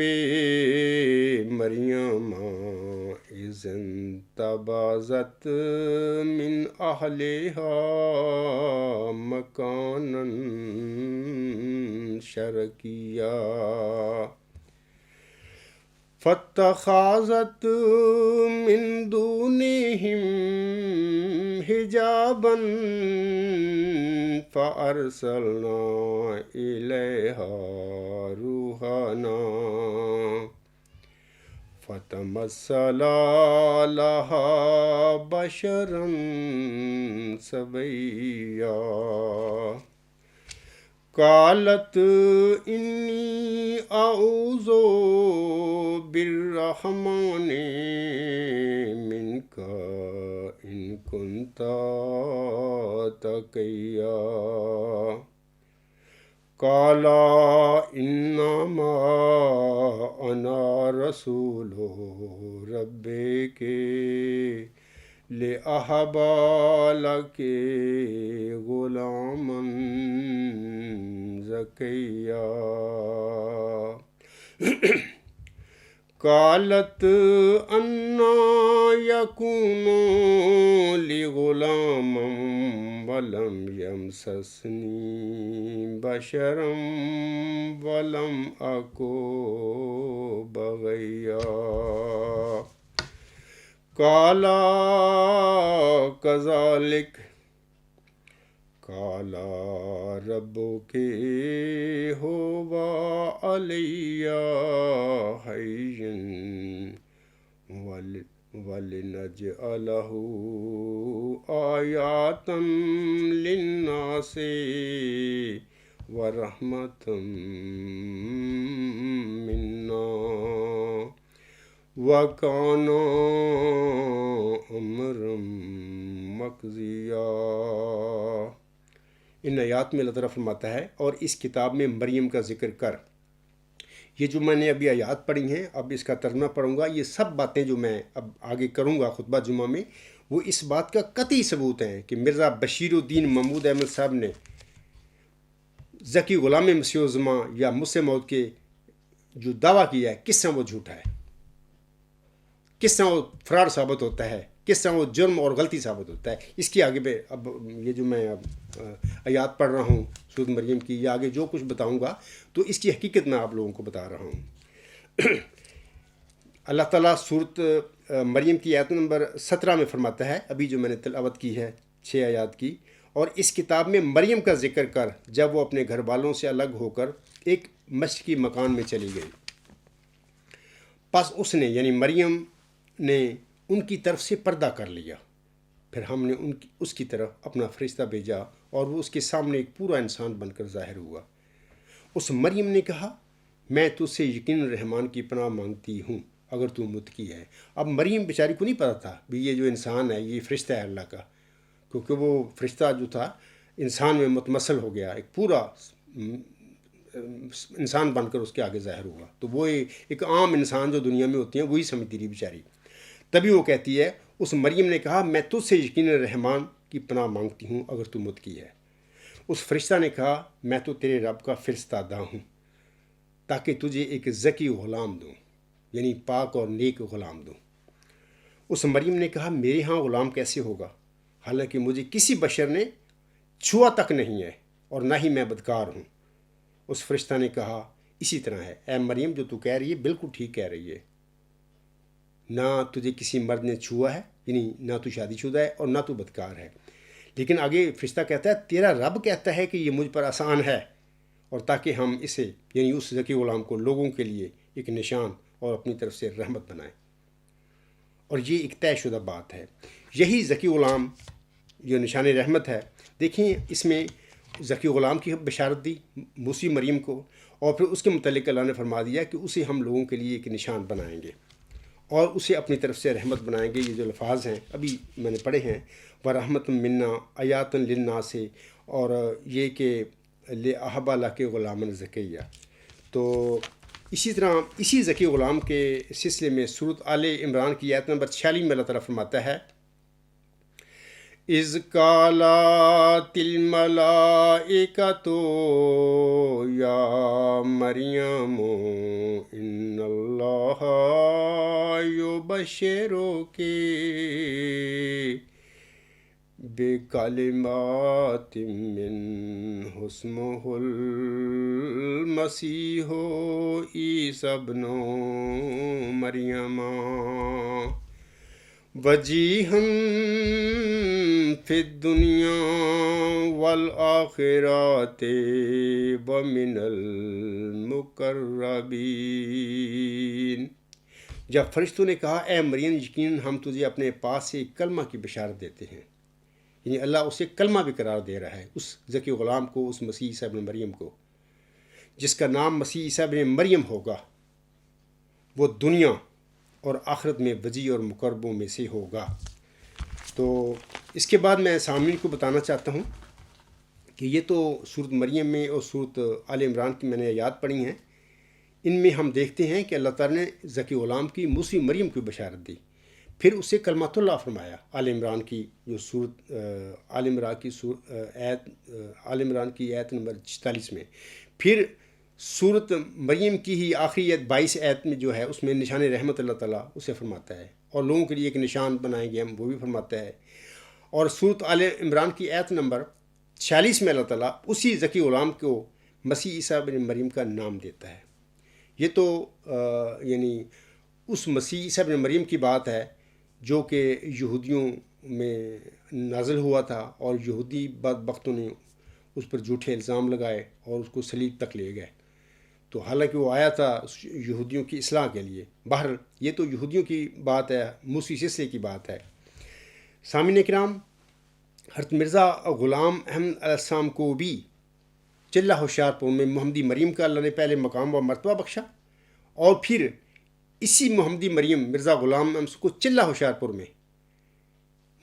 مَرْيَمَ إِذِ انتَبَذَتْ مِنْ أَهْلِهَا مَكَانًا شَرْقِيًّا. فاتخذت من دونهم حجابا فأرسلنا إليها روحنا فتمثل لها بشرا سويا قالت إني أعوذ بالرحمن منك إن كنت تقيا قال إنما أنا رسول ربك لأهب لك غلاما زكيا قالت أنى يكون لي غلام ولم يمسسني بشر ولم أك بغيا قال كذلك قال ربك هو علي هين ولنجعله آيات للناس ورحمة منا وَكَانَ أَمْرًا مَقْضِيًّا۔ ان آیات میں اللہ تعالیٰ فرماتا ہے اور اس کتاب میں مریم کا ذکر کر۔ یہ جو میں نے ابھی آیات پڑھی ہیں، اب اس کا ترجمہ پڑھوں گا، یہ سب باتیں جو میں اب آگے کروں گا خطبہ جمعہ میں، وہ اس بات کا قطعی ثبوت ہیں کہ مرزا بشیر الدین محمود احمد صاحب نے ذکی غلام مسیح الزماں یا مسیح موعود کے جو دعویٰ کیا ہے، کس طرح وہ جھوٹا ہے، کس طرح وہ فراڈ ثابت ہوتا ہے، کس طرح وہ جرم اور غلطی ثابت ہوتا ہے۔ اس کی آگے پہ اب یہ جو میں اب آیات پڑھ رہا ہوں سورۃ مریم کی، یا آگے جو کچھ بتاؤں گا تو اس کی حقیقت میں آپ لوگوں کو بتا رہا ہوں۔ اللہ تعالیٰ سورۃ مریم کی آیت نمبر 17 میں فرماتا ہے، ابھی جو میں نے تلاوت کی ہے 6 آیات کی، اور اس کتاب میں مریم کا ذکر کر جب وہ اپنے گھر والوں سے الگ ہو کر ایک مشرقی مکان میں چلی گئی، پس اس نے یعنی مریم نے ان کی طرف سے پردہ کر لیا، پھر ہم نے اس کی طرف اپنا فرشتہ بھیجا اور وہ اس کے سامنے ایک پورا انسان بن کر ظاہر ہوا۔ اس مریم نے کہا، میں تجھ سے یقین رحمان کی پناہ مانگتی ہوں اگر تو متقی ہے۔ اب مریم بیچاری کو نہیں پتا تھا بھی یہ جو انسان ہے یہ فرشتہ ہے اللہ کا، کیونکہ وہ فرشتہ جو تھا انسان میں متمثل ہو گیا، ایک پورا انسان بن کر اس کے آگے ظاہر ہوا، تو وہ ایک عام انسان جو دنیا میں ہوتی ہیں وہی سمجھتی رہی بیچاری۔ تبھی وہ کہتی ہے، اس مریم نے کہا، میں تجھ سے یقین رحمان کی پناہ مانگتی ہوں اگر تو متقی ہے۔ اس فرشتہ نے کہا، میں تو تیرے رب کا فرستادہ ہوں تاکہ تجھے ایک ذکی غلام دوں، یعنی پاک اور نیک غلام دوں۔ اس مریم نے کہا، میرے ہاں غلام کیسے ہوگا حالانکہ مجھے کسی بشر نے چھوا تک نہیں ہے اور نہ ہی میں بدکار ہوں۔ اس فرشتہ نے کہا، اسی طرح ہے اے مریم، جو تو کہہ رہی ہے بالکل ٹھیک کہہ رہی ہے، نہ تجھے کسی مرد نے چھوا ہے، یعنی نہ تو شادی شدہ ہے اور نہ تو بدکار ہے۔ لیکن آگے فرشتہ کہتا ہے، تیرا رب کہتا ہے کہ یہ مجھ پر آسان ہے، اور تاکہ ہم اسے یعنی اس ذکی غلام کو لوگوں کے لیے ایک نشان اور اپنی طرف سے رحمت بنائیں، اور یہ ایک طے شدہ بات ہے۔ یہی ذکی غلام جو نشان رحمت ہے، دیکھیں اس میں ذکی غلام کی بشارت دی موسی مریم کو، اور پھر اس کے متعلق اللہ نے فرما دیا کہ اسے ہم لوگوں کے لیے ایک نشان بنائیں گے اور اسے اپنی طرف سے رحمت بنائیں گے۔ یہ جو الفاظ ہیں ابھی میں نے پڑھے ہیں، وَرَحْمَةٌ مِّنَّا آیَاتٌ لِلنَّاسِ، اور یہ کہ لِأَحَبَ لَكَ غُلَامًا زَكِيًّا۔ تو اسی طرح اسی ذکی غلام کے سلسلے میں سورۃ آل عمران کی آیت نمبر 46 میں اللہ تعالیٰ فرماتا ہے، اِذْ قَالَتِ الْمَلَائِكَةُ يَا مَرْيَمُ إِنَّ اللَّهَ يُبَشِّرُكِ بکلمات منہ اسمہ المسیح عیسی ابن مریم وجیہا فی الدنیا والآخرۃ ومن المقربین۔ جب فرشتوں نے کہا اے مریم یقیناً ہم تجھے اپنے پاس سے ایک کلمہ کی بشارت دیتے ہیں، یعنی اللہ اسے کلمہ بھی قرار دے رہا ہے، اس ذکی غلام کو، اس مسیح عیسی ابن مریم کو، جس کا نام مسیح عیسی ابن مریم ہوگا، وہ دنیا اور آخرت میں وجی اور مقربوں میں سے ہوگا۔ تو اس کے بعد میں سامعین کو بتانا چاہتا ہوں کہ یہ تو سورۃ مریم میں اور سورۃ آل عمران کی میں نے آیات پڑھی ہیں، ان میں ہم دیکھتے ہیں کہ اللہ تعالیٰ نے ذکی غلام کی موسی مریم کی بشارت دی، پھر اسے کلمۃ اللہ فرمایا۔ آل عمران کی جو سورۃ آل عمران کی آیت نمبر 46 میں، پھر سورۃ مریم کی ہی آخری آیت 22 آیت میں جو ہے اس میں نشان رحمت اللہ تعالیٰ اسے فرماتا ہے، اور لوگوں کے لیے ایک نشان بنائیں گے ہم، وہ بھی فرماتا ہے۔ اور سورۃ آل عمران کی آیت نمبر 46 میں اللہ تعالیٰ اسی ذکی غلام کو مسیح عیسی بن مریم کا نام دیتا ہے۔ یہ تو یعنی اس مسیح عیسی بن مریم کی بات ہے جو کہ یہودیوں میں نازل ہوا تھا، اور یہودی بدبختوں نے اس پر جھوٹے الزام لگائے اور اس کو صلیب تک لے گئے۔ تو حالانکہ وہ آیا تھا یہودیوں کی اصلاح کے لیے، بہر یہ تو یہودیوں کی بات ہے، موسی سلسلے کی بات ہے۔ سامعین کرام، حضرت مرزا غلام احمد علیہ السلام کو بھی چلہ ہوشیار پور میں محمدی مریم کا اللہ نے پہلے مقام و مرتبہ بخشا، اور پھر اسی محمدی مریم مرزا غلام احمد کو چلہ ہوشیار پور میں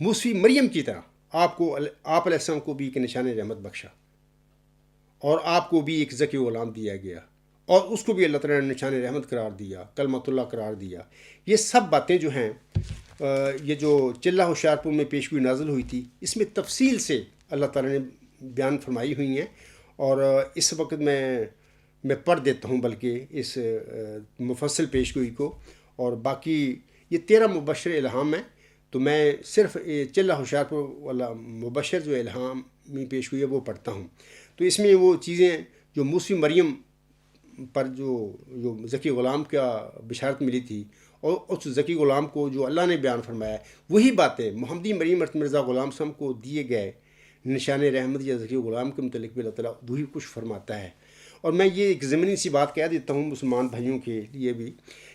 موسی مریم کی طرح آپ علیہ السلام کو بھی ایک نشان رحمت بخشا، اور آپ کو بھی ایک ذکی غلام دیا گیا، اور اس کو بھی اللہ تعالیٰ نے نشان رحمت قرار دیا، کلمۃ اللہ قرار دیا۔ یہ سب باتیں جو ہیں، یہ جو چلہ ہوشیار پور میں پیشگوئی نازل ہوئی تھی، اس میں تفصیل سے اللہ تعالیٰ نے بیان فرمائی ہوئی ہیں، اور اس وقت میں پڑھ دیتا ہوں بلکہ اس مفصل پیشگوئی کو، اور باقی یہ 13 مبشر الہام ہیں، تو میں صرف چلہ ہوشیار پور والا مبشر جو الہامی پیشگوئی ہے وہ پڑھتا ہوں۔ تو اس میں وہ چیزیں جو موسی مریم پر جو ذکی غلام کا بشارت ملی تھی، اور اس ذکی غلام کو جو اللہ نے بیان فرمایا، وہی باتیں محمدی مریم مرزا غلام صاحب کو دیے گئے نشان رحمت یا ذکی غلام کے متعلق بھی اللہ تعالیٰ وہی کچھ فرماتا ہے۔ اور میں یہ ایک ضمنی سی بات کہہ دیتا ہوں مسلمان بھائیوں کے لیے بھی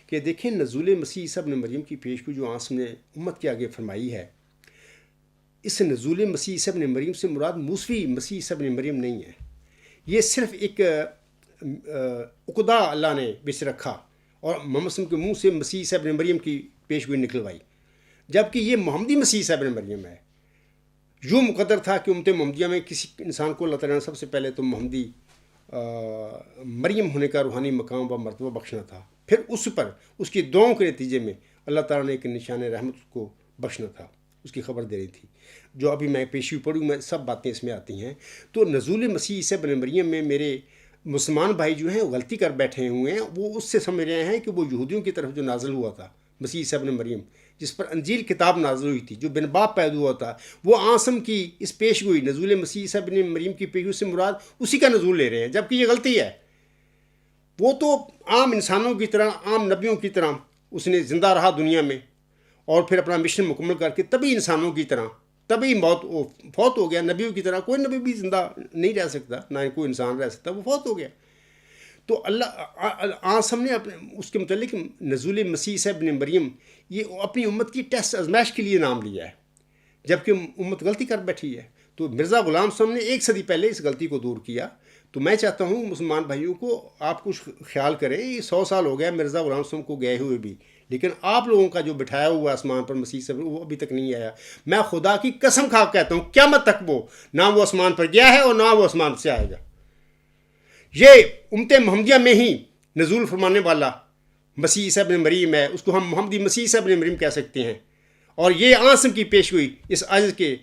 کہ دیکھیں، نزول مسیح عیسی ابن مریم کی پیشگوئی جو آسم نے امت کے آگے فرمائی ہے، اس نزول مسیح عیسی ابن مریم سے مراد موسوی مسیح عیسی ابن مریم نہیں ہے، یہ صرف ایک عقدہ اللہ نے بچ رکھا اور محمد صلی اللہ علیہ وسلم کے منہ سے مسیح عیسی ابن مریم کی پیشگوئی نکلوائی، جبکہ یہ محمدی مسیح عیسی ابن مریم ہے۔ یوں مقدر تھا کہ امت محمدیہ میں کسی انسان کو اللہ تعالیٰ نے سب سے پہلے تو محمدی مریم ہونے کا روحانی مقام و مرتبہ بخشنا تھا، پھر اس پر اس کی دعاؤں کے نتیجے میں اللہ تعالیٰ نے ایک نشان رحمت کو بخشنا تھا، اس کی خبر دے رہی تھی، جو ابھی میں پیشی پڑھوں میں سب باتیں اس میں آتی ہیں۔ تو نزول مسیح عیسی ابن مریم میں میرے مسلمان بھائی جو ہیں غلطی کر بیٹھے ہوئے ہیں، وہ اس سے سمجھ رہے ہیں کہ وہ یہودیوں کی طرف جو نازل ہوا تھا مسیح عیسی ابن مریم، جس پر انجیل کتاب نازل ہوئی تھی، جو بن باپ پیدا ہوا تھا، وہ آسم کی اس پیشگوئی نزول مسیح عیسی ابن مریم کی پیشگوئی سے مراد اسی کا نزول لے رہے ہیں، جبکہ یہ غلطی ہے۔ وہ تو عام انسانوں کی طرح، عام نبیوں کی طرح اس نے زندہ رہا دنیا میں، اور پھر اپنا مشن مکمل کر کے تبھی انسانوں کی طرح تبھی فوت ہو گیا۔ نبیوں کی طرح کوئی نبی بھی زندہ نہیں رہ سکتا، نہ کوئی انسان رہ سکتا، وہ فوت ہو گیا۔ تو اللہ آسم نے اپنے اس کے متعلق نزول مسیح عیسی ابن مریم یہ اپنی امت کی ٹیسٹ آزمائش کے لیے نام لیا ہے، جبکہ امت غلطی کر بیٹھی ہے۔ تو مرزا غلام صاحب نے 1 صدی پہلے اس غلطی کو دور کیا۔ تو میں چاہتا ہوں مسلمان بھائیوں کو آپ کچھ خیال کریں، یہ 100 سال ہو گیا مرزا غلام صاحب کو گئے ہوئے بھی، لیکن آپ لوگوں کا جو بٹھایا ہوا آسمان پر مسیح صاحب وہ ابھی تک نہیں آیا۔ میں خدا کی قسم کھا کہتا ہوں قیامت تک وہ نہ وہ آسمان پر گیا ہے اور نہ وہ آسمان سے آئے گا۔ یہ امت محمدیہ میں ہی نزول فرمانے والا مسیح عیسی ابن مریم ہے، اس کو ہم محمدی مسیح عیسی ابن مریم کہہ سکتے ہیں، اور یہ آسم کی پیشگوئی اس عجز کے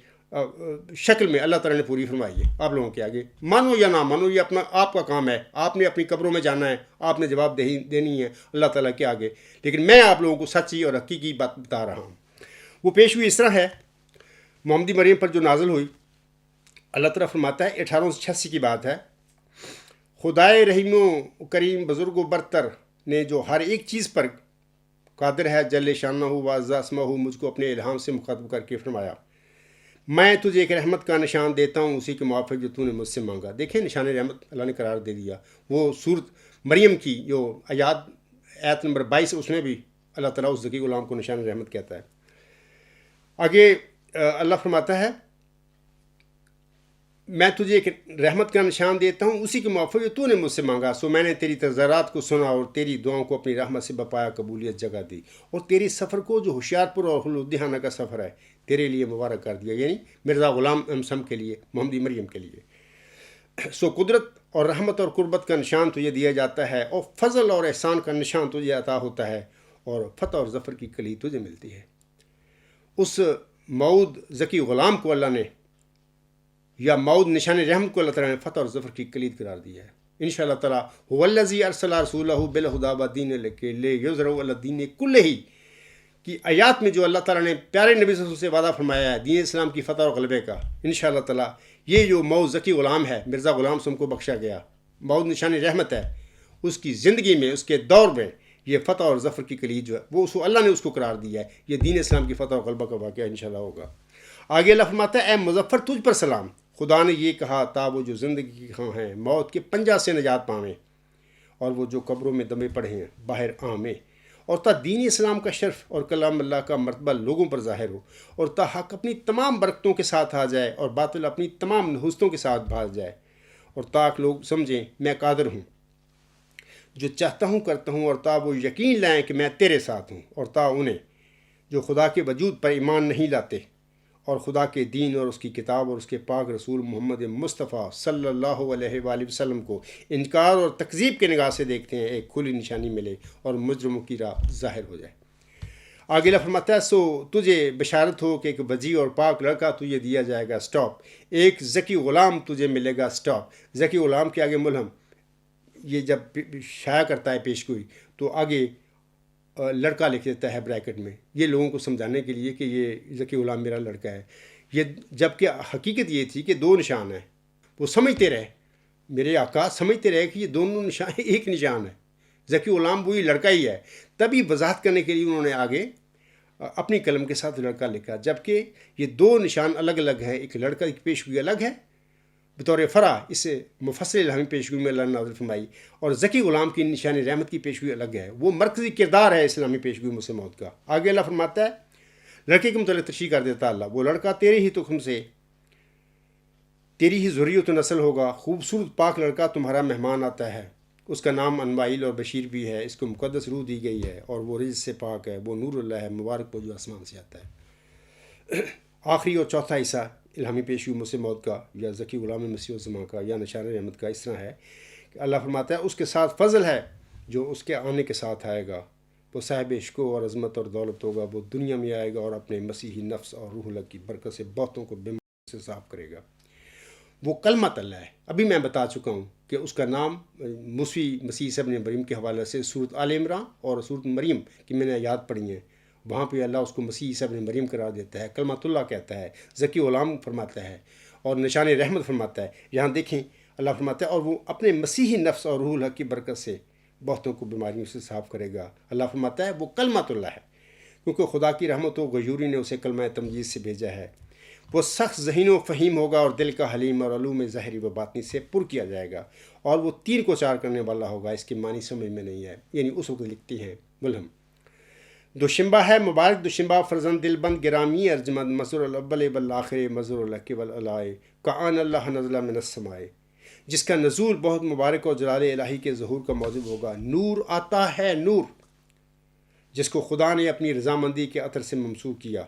شکل میں اللہ تعالیٰ نے پوری فرمائی ہے آپ لوگوں کے آگے۔ مانو یا نہ مانو، یہ اپنا آپ کا کام ہے، آپ نے اپنی قبروں میں جانا ہے، آپ نے جواب دینی ہے اللہ تعالیٰ کے آگے، لیکن میں آپ لوگوں کو سچی اور حقیقی بات بتا رہا ہوں۔ وہ پیشگوئی اس طرح ہے، محمدی مریم پر جو نازل ہوئی، اللہ تعالیٰ فرماتا ہے 1886 کی بات ہے، خدائے رحیم و کریم بزرگ و برتر نے جو ہر ایک چیز پر قادر ہے جل شانہ و عز اسمہ مجھ کو اپنے الہام سے مخاطب کر کے فرمایا، میں تجھے ایک رحمت کا نشان دیتا ہوں اسی کے موافق جو تو نے مجھ سے مانگا۔ دیکھیں نشان رحمت اللہ نے قرار دے دیا۔ وہ صورت مریم کی جو آیت نمبر 22 اس میں بھی اللہ تعالیٰ اس ذکی غلام کو نشان رحمت کہتا ہے۔ آگے اللہ فرماتا ہے میں تجھے ایک رحمت کا نشان دیتا ہوں اسی کے موافق جو تو نے مجھ سے مانگا، سو میں نے تیری تذرات کو سنا اور تیری دعاؤں کو اپنی رحمت سے بپایا قبولیت جگہ دی، اور تیری سفر کو جو ہوشیار پور اور لدھیانہ کا سفر ہے تیرے لیے مبارک کر دیا، یعنی مرزا غلام امسم کے لیے، محمدی مریم کے لیے۔ سو قدرت اور رحمت اور قربت کا نشان تجھے دیا جاتا ہے، اور فضل اور احسان کا نشان تجھے عطا ہوتا ہے، اور فتح اور ظفر کی کلید تجھے ملتی ہے۔ اس مود ذکی غلام کو اللہ نے، یا مود نشان رحمت کو اللہ تعالیٰ نے فتح اور ظفر کی کلید قرار دیا ہے۔ انشاءاللہ تعالیٰ هو الذی ارسل رسولہ بالہدی ودین الحق لیظہرہ علی الدین کلہ کی آیات میں جو اللہ تعالیٰ نے پیارے نبی صلی اللہ علیہ وسلم سے وعدہ فرمایا ہے دین اسلام کی فتح اور غلبے کا، انشاءاللہ تعالیٰ یہ جو مود ذکی غلام ہے، مرزا غلام سم کو بخشا گیا مود نشان رحمت ہے، اس کی زندگی میں، اس کے دور میں یہ فتح اور ظفر کی کلید جو ہے وہ اللہ نے اس کو قرار دیا ہے۔ یہ دین اسلام کی فتح اور غلبہ کا واقعہ انشاءاللہ ہوگا۔ آگے اللہ فرماتا ہے اے مظفر تجھ پر سلام، خدا نے یہ کہا تا وہ جو زندگی کی خواہ ہیں موت کے پنجہ سے نجات پاویں، اور وہ جو قبروں میں دمے پڑے ہیں باہر آمیں، اور تا دین اسلام کا شرف اور کلام اللہ کا مرتبہ لوگوں پر ظاہر ہو، اور تا حق اپنی تمام برکتوں کے ساتھ آ جائے اور باطل اپنی تمام نحوستوں کے ساتھ بھاگ جائے، اور تاک لوگ سمجھیں میں قادر ہوں، جو چاہتا ہوں کرتا ہوں، اور تا وہ یقین لائیں کہ میں تیرے ساتھ ہوں، اور تا انہیں جو خدا کے وجود پر ایمان نہیں لاتے اور خدا کے دین اور اس کی کتاب اور اس کے پاک رسول محمد مصطفیٰ صلی اللہ علیہ وآلہ وسلم کو انکار اور تکذیب کے نگاہ سے دیکھتے ہیں، ایک کھلی نشانی ملے اور مجرموں کی راہ ظاہر ہو جائے۔ آگے اللہ فرماتا ہے سو تجھے بشارت ہو کہ ایک وجی اور پاک لڑکا تجھے دیا جائے گا اسٹاپ، ایک ذکی غلام تجھے ملے گا اسٹاپ۔ ذکی غلام کے آگے ملہم یہ جب شائع کرتا ہے پیشگوئی تو آگے لڑکا لکھ دیتا ہے بریکٹ میں، یہ لوگوں کو سمجھانے کے لیے کہ یہ ذکی غلام میرا لڑکا ہے۔ یہ جب کہ حقیقت یہ تھی کہ دو نشان ہیں، وہ سمجھتے رہے، میرے آقا سمجھتے رہے کہ یہ دونوں نشان ایک نشان ہے، ذکی غلام وہی لڑکا ہی ہے۔ تبھی وضاحت کرنے کے لیے انہوں نے آگے اپنی قلم کے ساتھ لڑکا لکھا، جبکہ یہ دو نشان الگ الگ ہیں، ایک لڑکا کی پیشگوئی الگ ہے بطور فرع، اس مفصل الہامی پیشگوئی میں اللہ نے نازل فرمائی، اور ذکی غلام کی نشان رحمت کی پیشگوئی الگ ہے، وہ مرکزی کردار ہے اسلامی پیشگوئی مسلم موت کا۔ آگے اللہ فرماتا ہے لڑکے کے متعلق تشریح کر دیتا اللہ، وہ لڑکا تیرے ہی تخم سے، تیری ہی ذریت و نسل ہوگا، خوبصورت پاک لڑکا تمہارا مہمان آتا ہے، اس کا نام انوائل اور بشیر بھی ہے، اس کو مقدس روح دی گئی ہے اور وہ رزق سے پاک ہے، وہ نور اللہ ہے، مبارک وہ جو آسمان سے آتا ہے۔ آخری اور چوتھا حصہ الہامی پیشگوئی مسلم موت کا یا ذکی غلام مسیح الزمان کا یا نشان رحمت کا اس طرح ہے کہ اللہ فرماتا ہے اس کے ساتھ فضل ہے جو اس کے آنے کے ساتھ آئے گا، وہ صاحب عشق اور عظمت اور دولت ہوگا، وہ دنیا میں آئے گا اور اپنے مسیحی نفس اور روح اللہ کی برکت سے بہتوں کو بیماری سے صاف کرے گا۔ وہ کلمت اللہ ہے، ابھی میں بتا چکا ہوں کہ اس کا نام مسیح عیسی ابن مریم کے حوالے سے سورۃ آل عمران اور سورۃ مریم کی میں نے آیات پڑھی ہیں، وہاں پہ اللہ اس کو مسیح عیسی ابن مریم قرار دیتا ہے، کلمت اللہ کہتا ہے، ذکی غلام فرماتا ہے اور نشان رحمت فرماتا ہے۔ یہاں دیکھیں اللہ فرماتا ہے اور وہ اپنے مسیحی نفس اور روح اللہ کی برکت سے بہتوں کو بیماریوں سے صاف کرے گا۔ اللہ فرماتا ہے وہ کلمت اللہ ہے، کیونکہ خدا کی رحمت و غیوری نے اسے کلمہ تمجید سے بھیجا ہے۔ وہ سخت ذہین و فہیم ہوگا اور دل کا حلیم اور علوم ظاہری و باطنی سے پر کیا جائے گا، اور وہ تین کو چار کرنے والا ہوگا، اس کی معنی سمجھ میں نہیں ہے، یعنی اس وقت لکھتی ہیں ملہم۔ دوشنبہ ہے مبارک دوشنبہ فرزند دل بند گرامی ارجمند مظہر الاول والآخر مظہر الحق والعلائے کآن اللہ نزل من السماء، جس کا نزول بہت مبارک اور جلال الہی کے ظہور کا موجب ہوگا۔ نور آتا ہے نور، جس کو خدا نے اپنی رضامندی کے عطر سے ممسوح کیا،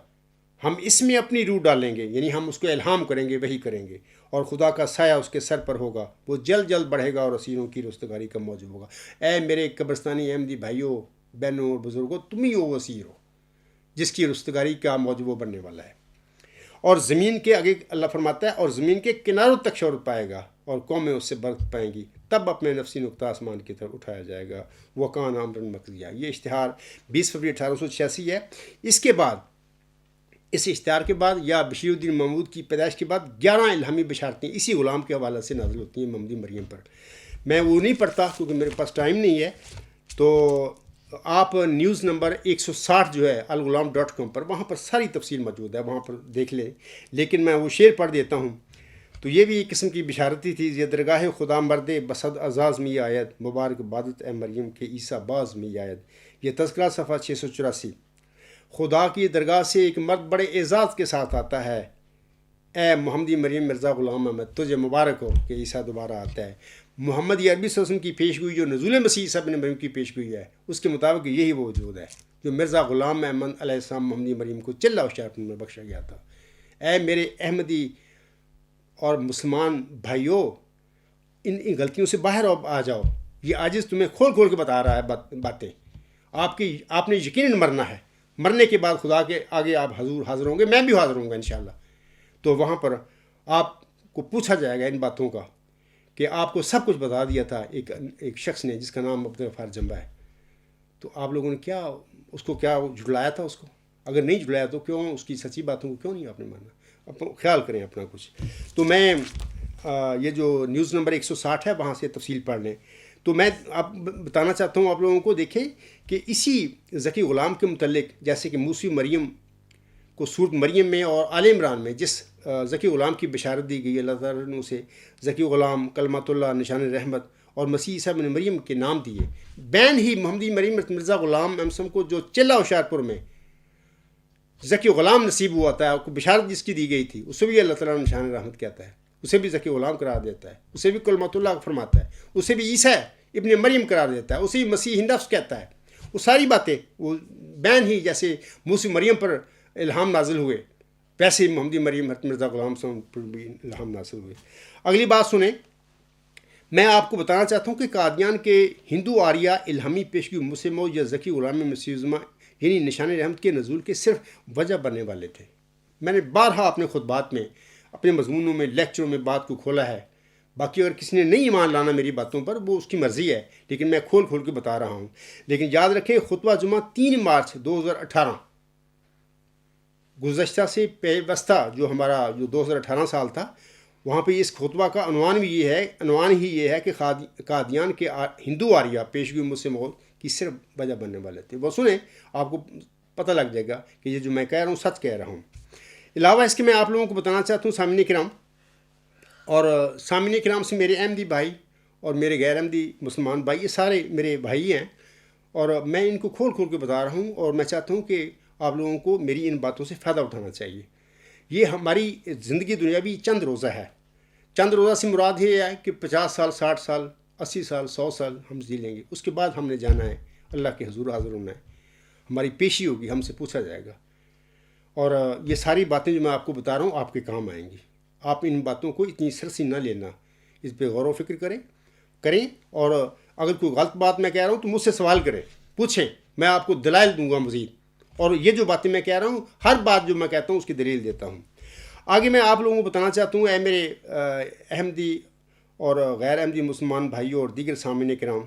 ہم اس میں اپنی روح ڈالیں گے، یعنی ہم اس کو الہام کریں گے، وہی کریں گے، اور خدا کا سایہ اس کے سر پر ہوگا، وہ جلد جلد بڑھے گا اور اسیروں کی رستگاری کا موجب ہوگا۔ اے میرے قبرستانی احمدی بھائیوں، بہنوں اور بزرگوں، تم ہی وہ اسیر ہو جس کی رستگاری کا موجب وہ بننے والا ہے۔ اور زمین کے آگے اللہ فرماتا ہے اور زمین کے کناروں تک شہرت پائے گا اور قومیں اس سے برکت پائیں گی، تب اپنے نفسی نقطہ آسمان کی طرف اٹھایا جائے گا، وَكَانَ أَمْرًا مَقْضِيًّا۔ یہ اشتہار 20 فروری 1886 ہے۔ اس کے بعد اس اشتہار کے بعد یا بشیر الدین محمود کی پیدائش کے بعد 11 الہامی بشارتیں اسی غلام کے حوالے سے نازل ہوتی ہیں محمدی مریم پر. میں وہ نہیں پڑھتا کیونکہ میرے پاس ٹائم نہیں ہے. تو آپ نیوز نمبر 160 جو ہے الغلام.com پر، وہاں پر ساری تفصیل موجود ہے، وہاں پر دیکھ لیں. لیکن میں وہ شعر پڑھ دیتا ہوں. تو یہ بھی ایک قسم کی بشارتی تھی. یہ درگاہ خدا مرد بسد اعزاز می آید، مبارک بادت اے مریم کے عیسیٰ باز می آید. یہ تذکرہ صفحہ 684. خدا کی درگاہ سے ایک مرد بڑے اعزاز کے ساتھ آتا ہے، اے محمدی مریم مرزا غلام احمد، تجھے مبارک ہو کہ عیسیٰ دوبارہ آتا ہے. محمد عربی صلی اللہ علیہ وسلم کی پیشگوئی جو نزول مسیح عیسیٰ ابن مریم کی پیشگوئی ہے، اس کے مطابق یہی وہ وجود ہے جو مرزا غلام احمد علیہ السلام محمدی مریم کو چلہ و شارپن میں بخشا گیا تھا. اے میرے احمدی اور مسلمان بھائیوں، ان غلطیوں سے باہر آ جاؤ. یہ عاجز تمہیں کھول کھول کے بتا رہا ہے باتیں. آپ نے یقیناً مرنا ہے. مرنے کے بعد خدا کے آگے آپ حاضر ہوں گے، میں بھی حاضر ہوں گا انشاءاللہ. تو وہاں پر آپ کو پوچھا جائے گا ان باتوں کا کہ آپ کو سب کچھ بتا دیا تھا ایک شخص نے جس کا نام عبدالغفار جمبہ ہے. تو آپ لوگوں نے اس کو جھٹلایا تھا؟ اس کو اگر نہیں جھٹلایا تو کیوں اس کی سچی باتوں کو کیوں نہیں آپ نے مانا؟ خیال کریں اپنا کچھ. تو میں یہ جو نیوز نمبر 160 ہے وہاں سے تفصیل پڑھ لیں. تو میں بتانا چاہتا ہوں آپ لوگوں کو، دیکھیں کہ اسی ذکی غلام کے متعلق جیسے کہ موسی مریم کو سورت مریم میں اور آل عمران میں جس ذکی غلام کی بشارت دی گئی، اللہ تعالیٰ نے اسے ذکی غلام، کلمۃ اللہ، نشان رحمت اور مسیح عیسیٰ ابن مریم کے نام دیے. بین ہی محمدی مریم مرزا غلام احمد کو جو چلہ ہوشیارپور میں ذکی غلام نصیب ہوا تھا، بشارت جس کی دی گئی تھی، اسے بھی اللہ تعالیٰ نشان رحمت کہتا ہے، اسے بھی ذکی غلام قرار دیتا ہے، اسے بھی کلمۃ اللہ فرماتا ہے، اسے بھی عیسیٰ ابن مریم قرار دیتا ہے، اسے بھی مسیح نفس کہتا ہے. وہ ساری باتیں وہ بین ہی جیسے موسی مریم پر الہام نازل ہوئے، ویسے ہی محمدی مریم مرزا غلام پر بھی الہام نازل ہوئے. اگلی بات سنیں. میں آپ کو بتانا چاہتا ہوں کہ قادیان کے ہندو آریہ الہامی پیشگی مسلموں یا ذکی غلام مسیح عظمہ یعنی نشان رحمت کے نزول کے صرف وجہ بننے والے تھے. میں نے بارہا اپنے خطبات میں، اپنے مضمونوں میں، لیکچروں میں بات کو کھولا ہے. باقی اگر کسی نے نہیں ایمان لانا میری باتوں پر، وہ اس کی مرضی ہے، لیکن میں کھول کھول کے بتا رہا ہوں. لیکن یاد رکھیں، خطبہ جمعہ 3 مارچ 2018 گزشتہ سے پیوستہ جو 2018 سال تھا، وہاں پہ اس خطبہ کا عنوان ہی یہ ہے کہ قادیان کے ہندو آریہ پیشگی مسلموں کی صرف وجہ بننے والے تھے. وہ سنیں، آپ کو پتہ لگ جائے گا کہ یہ جو میں کہہ رہا ہوں سچ کہہ رہا ہوں. علاوہ اس کے میں آپ لوگوں کو بتانا چاہتا ہوں سامعین کرام، اور سامعین کرام سے میرے احمدی بھائی اور میرے غیر احمدی مسلمان بھائی، یہ سارے میرے بھائی ہیں، اور میں ان کو کھول کھول کے بتا رہا ہوں. اور میں چاہتا ہوں کہ آپ لوگوں کو میری ان باتوں سے فائدہ اٹھانا چاہیے. یہ ہماری زندگی دنیاوی چند روزہ ہے. چند روزہ سے مراد یہ ہے کہ 50 سال، 60 سال، 80 سال، 100 سال ہم جی لیں گے. اس کے بعد ہم نے جانا ہے، اللہ کے حضور حاضر ہونا ہے، ہماری پیشی ہوگی، ہم سے پوچھا جائے گا. اور یہ ساری باتیں جو میں آپ کو بتا رہا ہوں آپ کے کام آئیں گی. آپ ان باتوں کو اتنی سرسی نہ لینا، اس پہ غور و فکر کریں. اور اگر کوئی غلط بات میں کہہ رہا ہوں تو مجھ سے سوال کریں، پوچھیں، میں آپ کو دلائل دوں گا مزید. اور یہ جو باتیں میں کہہ رہا ہوں، ہر بات جو میں کہتا ہوں اس کی دلیل دیتا ہوں. آگے میں آپ لوگوں کو بتانا چاہتا ہوں، اے میرے احمدی اور غیر احمدی مسلمان بھائیوں اور دیگر سامعین کرام،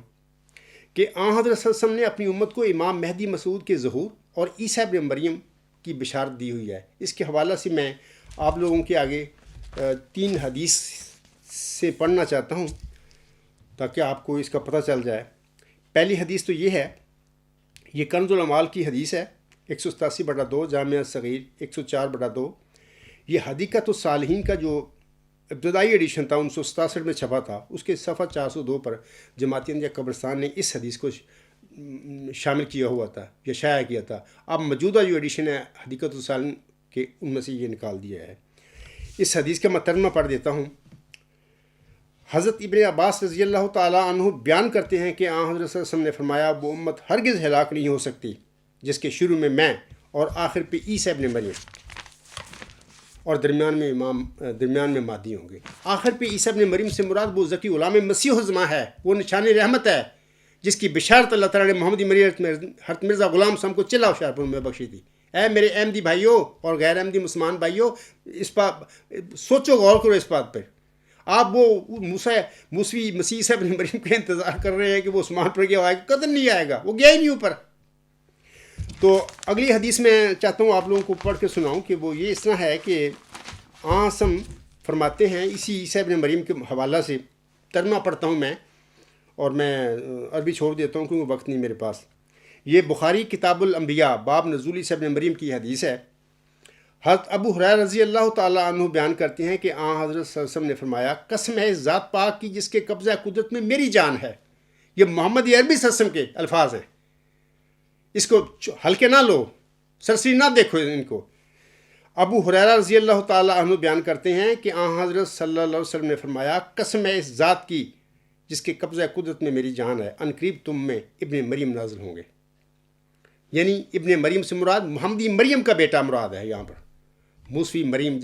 کہ حضرت صلی اللہ علیہ وسلم نے اپنی امت کو امام مہدی مسعود کے ظہور اور عیسیٰ ابن مریم کی بشارت دی ہوئی ہے. اس کے حوالہ سے میں آپ لوگوں کے آگے 3 حدیث سے پڑھنا چاہتا ہوں تاکہ آپ کو اس کا پتہ چل جائے. پہلی حدیث تو یہ ہے، یہ کنز الاعمال کی حدیث ہے، 187/2 جامعہ صغیر 104/2. یہ حدیقۃ الصالحین کا جو ابتدائی ایڈیشن تھا 1967 میں چھپا تھا، اس کے صفحہ 402 پر جماعت احمدیہ قبرستان نے اس حدیث کو شامل کیا ہوا تھا یا شائع کیا تھا. اب موجودہ جو ایڈیشن ہے حدیقۃ الصالحین کے، ان میں سے یہ نکال دیا ہے. اس حدیث کا میں ترجمہ پڑھ دیتا ہوں. حضرت ابن عباس رضی اللہ تعالیٰ عنہ بیان کرتے ہیں کہ حضرت صلی اللہ علیہ وسلم نے فرمایا، وہ امت ہرگز ہلاک نہیں ہو سکتی جس کے شروع میں اور آخر پہ عیسیٰ ابن مریم اور درمیان میں مہدی ہوں گے. آخر پہ عیسیٰ ابن مریم سے مراد وہ ذکی غلام مسیح عظمہ ہے، وہ نشان رحمت ہے جس کی بشارت اللہ تعالیٰ نے محمدی مریم حضرت مرزا غلام صاحب کو چلہ ہوشیارپور میں بخشی تھی. اے میرے احمدی بھائیوں اور غیر احمدی مسلمان بھائیوں، اس بات سوچو، غور کرو اس بات پہ. آپ وہ موسوی مسیح عیسیٰ ابن مریم کا انتظار کر رہے ہیں کہ وہ عثمان پر گیا آئے گا، قدر نہیں آئے گا، وہ گیا ہی نہیں اوپر. تو اگلی حدیث میں چاہتا ہوں آپ لوگوں کو پڑھ کے سناؤں کہ وہ یہ اس طرح ہے کہ آسم فرماتے ہیں، اسی عیسیٰ ابن مریم کے حوالہ سے ترجمہ پڑھتا ہوں میں، اور میں عربی چھوڑ دیتا ہوں کیونکہ وقت نہیں میرے پاس۔ یہ بخاری کتاب الانبیاء باب نزول عیسیٰ ابن مریم کی حدیث ہے۔ حضرت ابو ہریرہ رضی اللہ تعالیٰ عنہ بیان کرتے ہیں کہ حضرت صلی اللہ علیہ وسلم نے فرمایا، قسم ہے ذات پاک کی جس کے قبضہ قدرت میں میری جان ہے۔ یہ محمد عربی صلی اللہ علیہ وسلم کے الفاظ ہیں، اس کو ہلکے نہ لو، سرسری نہ دیکھو ان کو۔ ابو ہریرہ رضی اللہ تعالیٰ عنہ بیان کرتے ہیں کہ حضرت صلی اللہ علیہ وسلم نے فرمایا، قسم ہے اس ذات کی جس کے قبضہ قدرت میں میری جان ہے، عنقریب تم میں ابن مریم نازل ہوں گے۔ یعنی ابن مریم سے مراد محمدی مریم کا بیٹا مراد ہے یہاں پر، موسوی مریم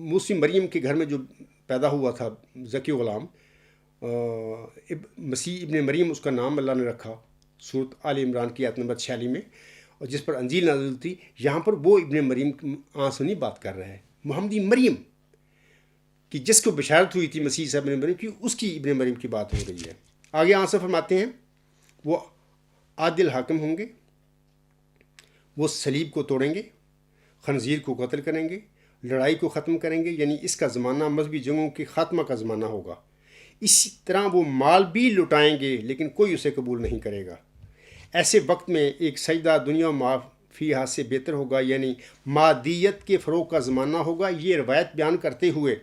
موسوی مریم کے گھر میں جو پیدا ہوا تھا ذکی غلام، مسیح ابن مریم اس کا نام اللہ نے رکھا سورۃ آل عمران کی آیت نمبر 46 میں، اور جس پر انجیل نازل تھی۔ یہاں پر وہ ابن مریم آنسونی بات کر رہا ہے، محمدی مریم کی جس کو بشارت ہوئی تھی مسیح صاحب ابن مریم کی، اس کی ابن مریم کی بات ہو رہی ہے۔ آگے آنسر فرماتے ہیں، وہ عادل حاکم ہوں گے، وہ صلیب کو توڑیں گے، خنزیر کو قتل کریں گے، لڑائی کو ختم کریں گے، یعنی اس کا زمانہ مذہبی جنگوں کے خاتمہ کا زمانہ ہوگا۔ اسی طرح وہ مال بھی لٹائیں گے لیکن کوئی اسے قبول نہیں کرے گا۔ ایسے وقت میں ایک سجدہ دنیا و ما فیہا سے بہتر ہوگا، یعنی مادیت کے فروغ کا زمانہ ہوگا۔ یہ روایت بیان کرتے ہوئے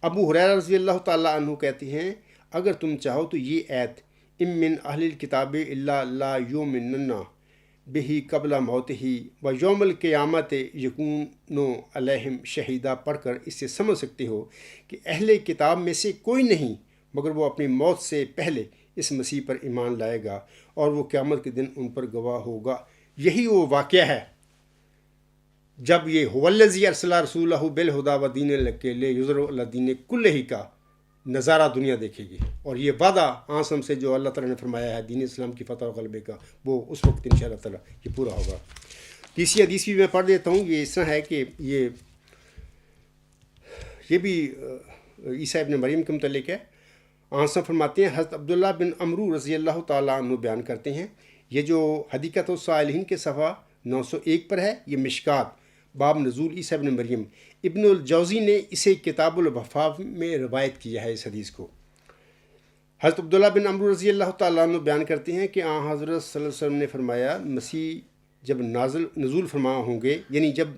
ابو ہریرہ رضی اللہ تعالیٰ عنہ کہتے ہیں، اگر تم چاہو تو یہ آیت ام من اہل الکتاب الا لا یؤمنن بہ قبل موتہ و یوم القیامت یکون علیہم شہیدہ پڑھ کر اس سے سمجھ سکتے ہو کہ اہل کتاب میں سے کوئی نہیں مگر وہ اپنی موت سے پہلے اس مسیح پر ایمان لائے گا اور وہ قیامت کے دن ان پر گواہ ہوگا۔ یہی وہ واقعہ ہے جب یہ الذی ارسل رسولہ بالہدی ودین الحق لیظہرہ علی الدین کلہ کا نظارہ دنیا دیکھے گی، اور یہ وعدہ آسم سے جو اللہ تعالیٰ نے فرمایا ہے دین اسلام کی فتح و غلبے کا، وہ اس وقت انشاءاللہ تعالیٰ یہ پورا ہوگا۔ تیسری حدیث بھی میں پڑھ دیتا ہوں، یہ اس طرح ہے کہ یہ بھی عیسیٰ ابن مریم کے متعلق ہے۔ آسم فرماتے ہیں، حضرت عبداللہ بن عمرو رضی اللہ تعالیٰ عنہ بیان کرتے ہیں، یہ جو حدیقۃ الصالحین کے صفحہ 901 پر ہے، یہ مشکات باب نزول عیسیٰ ابن مریم، ابن الجوزی نے اسے کتاب الوفا میں روایت کیا ہے۔ اس حدیث کو حضرت عبداللہ بن عمرو رضی اللہ تعالیٰ عنہ بیان کرتے ہیں کہ حضرت صلی اللہ علیہ وسلم نے فرمایا، مسیح جب نزول فرما ہوں گے، یعنی جب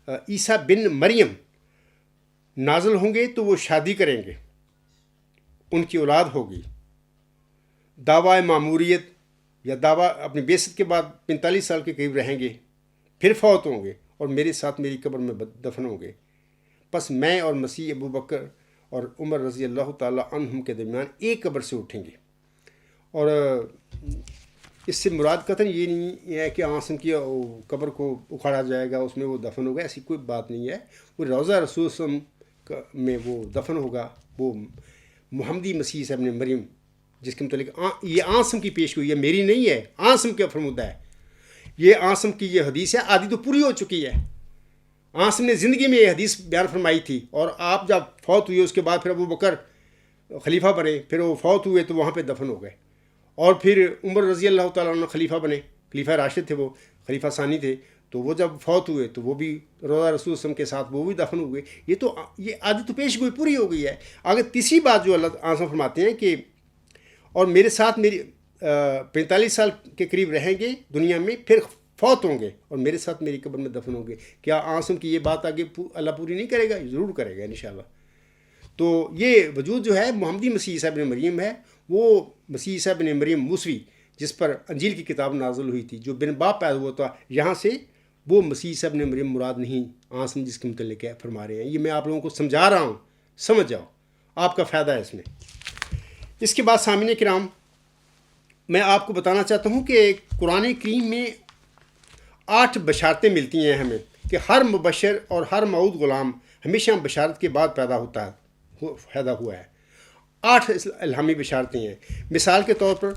عیسیٰ بن مریم نازل ہوں گے تو وہ شادی کریں گے، ان کی اولاد ہوگی، دعویٰ معموریت یا دعویٰ اپنی بعثت کے بعد 45 سال کے قریب رہیں گے، پھر فوت ہوں گے اور میرے ساتھ میری قبر میں دفن ہوں گے۔ پس میں اور مسیح ابو بکر اور عمر رضی اللہ تعالیٰ عنہم کے درمیان ایک قبر سے اٹھیں گے۔ اور اس سے مراد قطعاً یہ نہیں ہے کہ آسم کی قبر کو اکھاڑا جائے گا، اس میں وہ دفن ہوگا، ایسی کوئی بات نہیں ہے۔ وہ روضہ رسول صلی اللہ علیہ وسلم میں وہ دفن ہوگا، وہ محمدی مسیح ابن مریم جس کے متعلق یہ آسم کی پیش ہوئی ہے، میری نہیں ہے، آسم کے فرمودہ ہے۔ یہ آسم کی یہ حدیث ہے، آدھی تو پوری ہو چکی ہے۔ آسم نے زندگی میں یہ حدیث بیان فرمائی تھی، اور آپ جب فوت ہوئے اس کے بعد پھر ابو بکر خلیفہ بنے، پھر وہ فوت ہوئے تو وہاں پہ دفن ہو گئے، اور پھر عمر رضی اللہ تعالیٰ عنہ خلیفہ بنے، خلیفہ راشد تھے، وہ خلیفہ ثانی تھے، تو وہ جب فوت ہوئے تو وہ بھی روضہ رسول وسلم کے ساتھ وہ بھی دفن ہوئے۔ یہ آدھی تو پیش گوئی پوری ہو گئی ہے۔ آگے تیسری بات جو اللہ آسم فرماتے ہیں کہ اور میرے ساتھ میری 45 سال کے قریب رہیں گے دنیا میں، پھر فوت ہوں گے اور میرے ساتھ میری قبر میں دفن ہوں گے۔ کیا آسم کی یہ بات آگے اللہ پوری نہیں کرے گا؟ ضرور کرے گا انشاءاللہ۔ تو یہ وجود جو ہے محمدی مسیح عیسیٰ ابن مریم ہے، وہ مسیح عیسیٰ ابن مریم موسوی جس پر انجیل کی کتاب نازل ہوئی تھی، جو بن باپ پیدا ہوا تھا، یہاں سے وہ مسیح عیسیٰ ابن مریم مراد نہیں، آسم جس کے متعلق ہے فرما رہے ہیں۔ یہ میں آپ لوگوں کو سمجھا رہا ہوں، سمجھ جاؤ، آپ کا فائدہ ہے اس میں۔ اس کے بعد سامعین کرام، میں آپ کو بتانا چاہتا ہوں کہ قرآن کریم میں 8 بشارتیں ملتی ہیں ہمیں کہ ہر مبشر اور ہر موعود غلام ہمیشہ بشارت کے بعد پیدا ہوا ہے۔ 8 الہامی بشارتیں ہیں۔ مثال کے طور پر،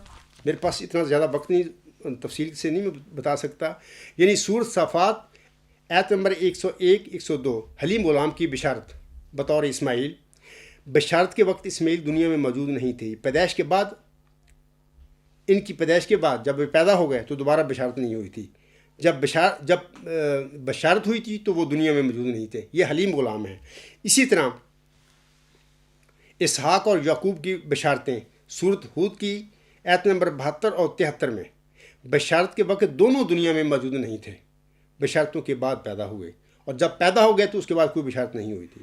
میرے پاس اتنا زیادہ وقت نہیں، تفصیل سے نہیں میں بتا سکتا، یعنی سورۃ صافات آیت نمبر 101 102، حلیم غلام کی بشارت بطور اسماعیل۔ بشارت کے وقت اسماعیل دنیا میں موجود نہیں تھے، پیدائش کے بعد ان کی پیدائش کے بعد جب وہ پیدا ہو گئے تو دوبارہ بشارت نہیں ہوئی تھی. جب بشارت ہوئی تھی تو وہ دنیا میں موجود نہیں تھے. یہ حلیم غلام ہیں. اسی طرح اسحاق اور یعقوب کی بشارتیں سورۃ ہود کی آیت نمبر 72 اور 73 میں بشارت کے وقت دونوں دنیا میں موجود نہیں تھے. بشارتوں کے بعد پیدا ہوئے اور جب پیدا ہو گئے تو اس کے بعد کوئی بشارت نہیں ہوئی تھی.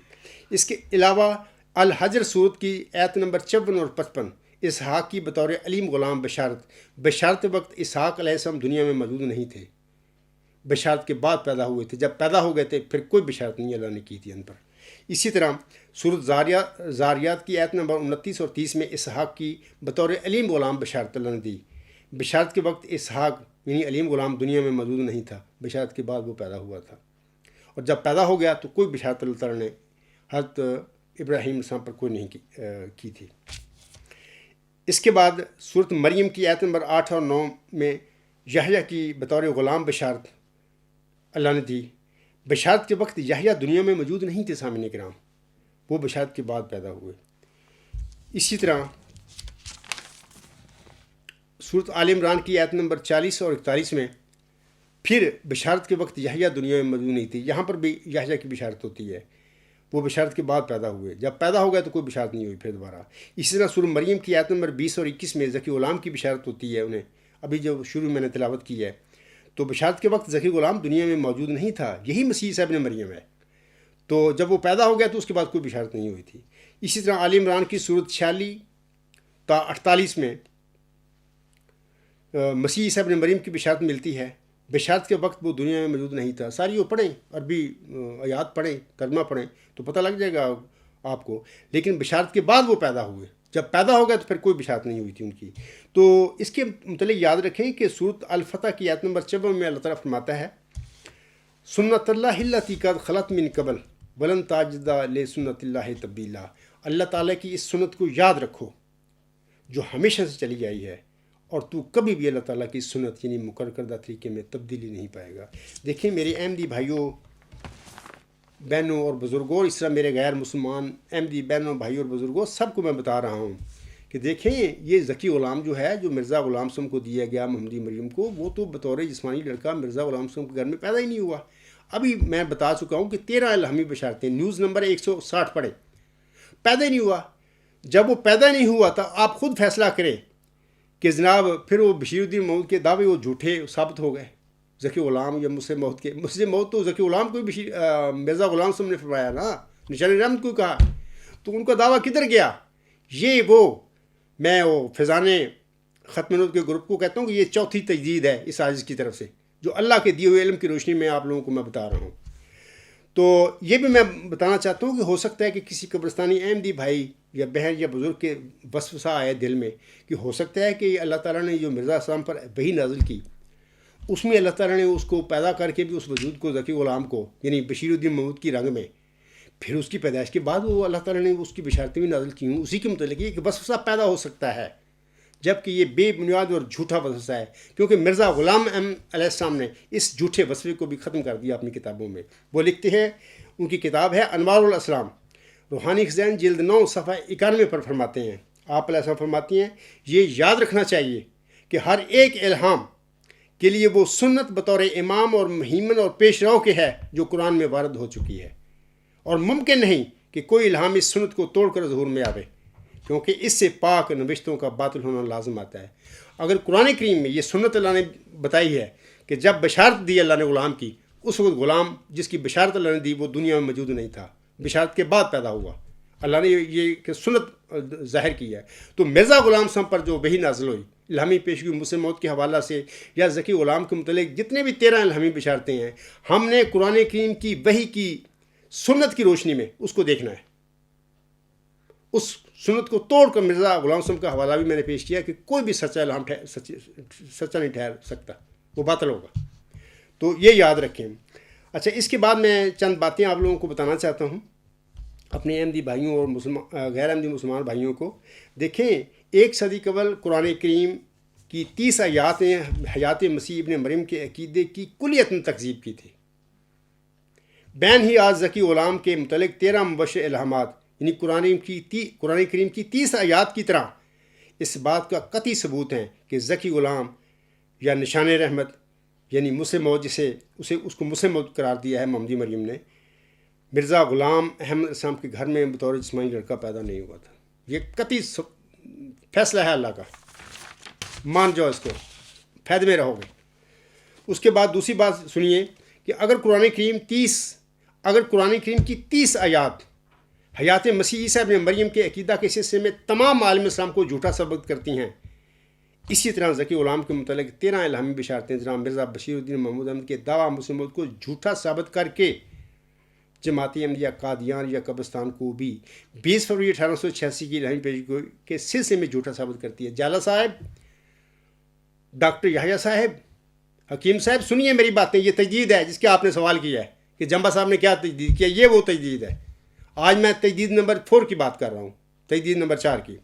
اس کے علاوہ الحجر سورت کی آیت نمبر 54 اور 55 اسحاق کی بطور علیم غلام بشارت وقت اسحاق علیہ السلام دنیا میں موجود نہیں تھے. بشارت کے بعد پیدا ہوئے تھے. جب پیدا ہو گئے تھے پھر کوئی بشارت نہیں اللہ نے کی تھی ان پر. اسی طرح سورت زاریات کی آیت نمبر 29 اور 30 میں اسحاق کی بطور علیم غلام بشارت اللہ نے دی. بشارت کے وقت اسحاق یعنی علیم غلام دنیا میں موجود نہیں تھا. بشارت کے بعد وہ پیدا ہوا تھا اور جب پیدا ہو گیا تو کوئی بشارت اللہ تعالیٰ نے حضرت ابراہیم السلام پر کوئی نہیں کی تھی. اس کے بعد سورت مریم کی آیت نمبر 8 اور 9 میں یحییٰ کی بطور غلام بشارت اللہ نے دی. بشارت کے وقت یحییٰ دنیا میں موجود نہیں تھے سامعین کرام. وہ بشارت کے بعد پیدا ہوئے. اسی طرح سورت آل عمران کی آیت نمبر 40 اور 41 میں پھر بشارت کے وقت یحییٰ دنیا میں موجود نہیں تھی. یہاں پر بھی یحییٰ کی بشارت ہوتی ہے. وہ بشارت کے بعد پیدا ہوئے. جب پیدا ہو گئے تو کوئی بشارت نہیں ہوئی پھر دوبارہ. اسی طرح سورہ مریم کی آیت نمبر 20 اور 21 میں ذکی غلام کی بشارت ہوتی ہے انہیں. ابھی جو شروع میں نے تلاوت کی ہے تو بشارت کے وقت ذکی غلام دنیا میں موجود نہیں تھا. یہی مسیح عیسیٰ ابن مریم ہے. تو جب وہ پیدا ہو گیا تو اس کے بعد کوئی بشارت نہیں ہوئی تھی. اسی طرح آل عمران کی سورت 46 تا 48 میں مسیح عیسیٰ ابن مریم کی بشارت ملتی ہے. بشارت کے وقت وہ دنیا میں موجود نہیں تھا. ساری وہ پڑھیں، عربی آیات پڑھیں، ترجمہ پڑھیں تو پتہ لگ جائے گا آپ کو. لیکن بشارت کے بعد وہ پیدا ہوئے. جب پیدا ہو گئے تو پھر کوئی بشارت نہیں ہوئی تھی ان کی. تو اس کے متعلق یاد رکھیں کہ سورت الفتح کی آیت نمبر 54 میں اللہ تعالیٰ فرماتا ہے سنت اللہ التی قد خلت من قبل ولن تجد لسنت اللہ تبدیلا. اللہ تعالیٰ کی اس سنت کو یاد رکھو جو ہمیشہ سے چلی آئی ہے اور تو کبھی بھی اللہ تعالیٰ کی سنت یعنی مقرر کردہ طریقے میں تبدیلی نہیں پائے گا. دیکھیں میرے احمدی بھائیوں بہنوں اور بزرگوں، اس طرح میرے غیر مسلمان احمدی بہنوں بھائیوں اور بزرگوں سب کو میں بتا رہا ہوں کہ دیکھیں یہ ذکی غلام جو ہے جو مرزا غلام صاحب کو دیا گیا محمدی مریم کو، وہ تو بطور جسمانی لڑکا مرزا غلام صاحب کے گھر میں پیدا ہی نہیں ہوا. ابھی میں بتا چکا ہوں کہ 13 الہامی بشارتیں نیوز نمبر 160 پڑھیں. پیدا ہی نہیں ہوا. جب وہ پیدا نہیں ہوا تھا آپ خود فیصلہ کریں کہ جناب پھر وہ بشیر الدین محمود کے دعوے وہ جھوٹے ثابت ہو گئے. ذکی غلام یا مسلم موت کے مسلم موت تو ذکی غلام کو مرزا غلام صاحب نے فرمایا نا، نشان رحمت کو کہا. تو ان کا دعویٰ کدھر گیا؟ یہ میں فیضان ختم نبوت کے گروپ کو کہتا ہوں کہ یہ چوتھی تجدید ہے اس عاجز کی طرف سے جو اللہ کے دیے ہوئے علم کی روشنی میں آپ لوگوں کو میں بتا رہا ہوں. تو یہ بھی میں بتانا چاہتا ہوں کہ ہو سکتا ہے کہ کسی قبرستانی احمدی بھائی یا بہن یا بزرگ کے وسوسہ آئے دل میں کہ ہو سکتا ہے کہ اللہ تعالیٰ نے جو مرزا السلام پر وحی نازل کی اس میں اللہ تعالیٰ نے اس کو پیدا کر کے بھی اس وجود کو ذکی غلام کو یعنی بشیر الدین محمود کی رنگ میں پھر اس کی پیدائش کے بعد وہ اللہ تعالیٰ نے اس کی بشارتیں بھی نازل کی ہوں. اسی کے متعلق یہ کہ وسوسہ پیدا ہو سکتا ہے جبکہ یہ بے بنیاد اور جھوٹا وسوسہ ہے کیونکہ مرزا غلام علیہ السلام نے اس جھوٹے وسوسے کو بھی ختم کر دیا اپنی کتابوں میں. وہ لکھتے ہیں، ان کی کتاب ہے انوار الاسلام روحانی خزائن جلد 9 صفحہ 91 پر فرماتے ہیں، آپ علیہ السلام فرماتی ہیں یہ یاد رکھنا چاہیے کہ ہر ایک الہام کے لیے وہ سنت بطور امام اور مہیمن اور پیش رو کے ہے جو قرآن میں وارد ہو چکی ہے، اور ممکن نہیں کہ کوئی الہام اس سنت کو توڑ کر ظہور میں آوے کیونکہ اس سے پاک نوشتوں کا باطل ہونا لازم آتا ہے. اگر قرآن کریم میں یہ سنت اللہ نے بتائی ہے کہ جب بشارت دی اللہ نے غلام کی اس وقت غلام جس کی بشارت اللہ نے دی وہ دنیا میں موجود نہیں تھا، بشارت کے بعد پیدا ہوا. اللہ نے یہ کہ سنت ظاہر کی ہے. تو مرزا غلام صاحب پر جو وحی نازل ہوئی الہامی پیشگی مسلم موت کے حوالہ سے یا ذکی غلام کے متعلق جتنے بھی 13 الہامی بشارتیں ہیں ہم نے قرآن کریم کی وحی کی سنت کی روشنی میں اس کو دیکھنا ہے. اس سنت کو توڑ کر مرزا غلام صاحب کا حوالہ بھی میں نے پیش کیا کہ کوئی بھی سچا الہام سچا نہیں ٹھہر سکتا، وہ باطل ہوگا. تو یہ یاد رکھیں. اچھا، اس کے بعد میں چند باتیں آپ لوگوں کو بتانا چاہتا ہوں اپنے احمدی بھائیوں اور غیر احمدی مسلمان بھائیوں کو. دیکھیں 1 صدی قبل قرآن کریم کی 30 آیاتیں حیات مسیح ابن مریم کے عقیدے کی کلیت میں تکذیب کی تھی. بین ہی آج ذکی غلام کے متعلق 13 مبشر الہامات یعنی قرآن کریم کی 30 آیات کی طرح اس بات کا قطعی ثبوت ہیں کہ ذکی غلام یا نشان رحمت یعنی مسلم موعود جسے اس کو مسلم موعود قرار دیا ہے محمدی مریم نے، مرزا غلام احمد اسلام کے گھر میں بطور جسمانی لڑکا پیدا نہیں ہوا تھا۔ یہ قطعی فیصلہ ہے اللہ کا، مان جاؤ اس کو، فائدے میں رہو گے۔ اس کے بعد دوسری بات سنیے کہ اگر قرآن کریم کی 30 آیات حیات مسیح عیسیٰ ابن مریم کے عقیدہ کے سلسلے میں تمام عالم اسلام کو جھوٹا ثابت کرتی ہیں، اسی طرح ذکی غلام کے متعلق 13 الہامی بشارتیں جناب مرزا بشیر الدین محمود احمد کے دعویٰ مسلم موعود کو جھوٹا ثابت کر کے جماعت احمدیہ قادیان یا قبرستان کو بھی 20 فروری 1886 کی الہامی پیشگوئی کے سلسلے میں جھوٹا ثابت کرتی ہے۔ جالا صاحب، ڈاکٹر یحییٰ صاحب، حکیم صاحب، سنیے میری باتیں، یہ تجدید ہے جس کے آپ نے سوال کیا ہے کہ جمبا صاحب نے کیا تجدید کیا، یہ وہ تجدید ہے۔ آج میں تجدید نمبر 4 کی بات کر رہا ہوں، تجدید نمبر 4 کی۔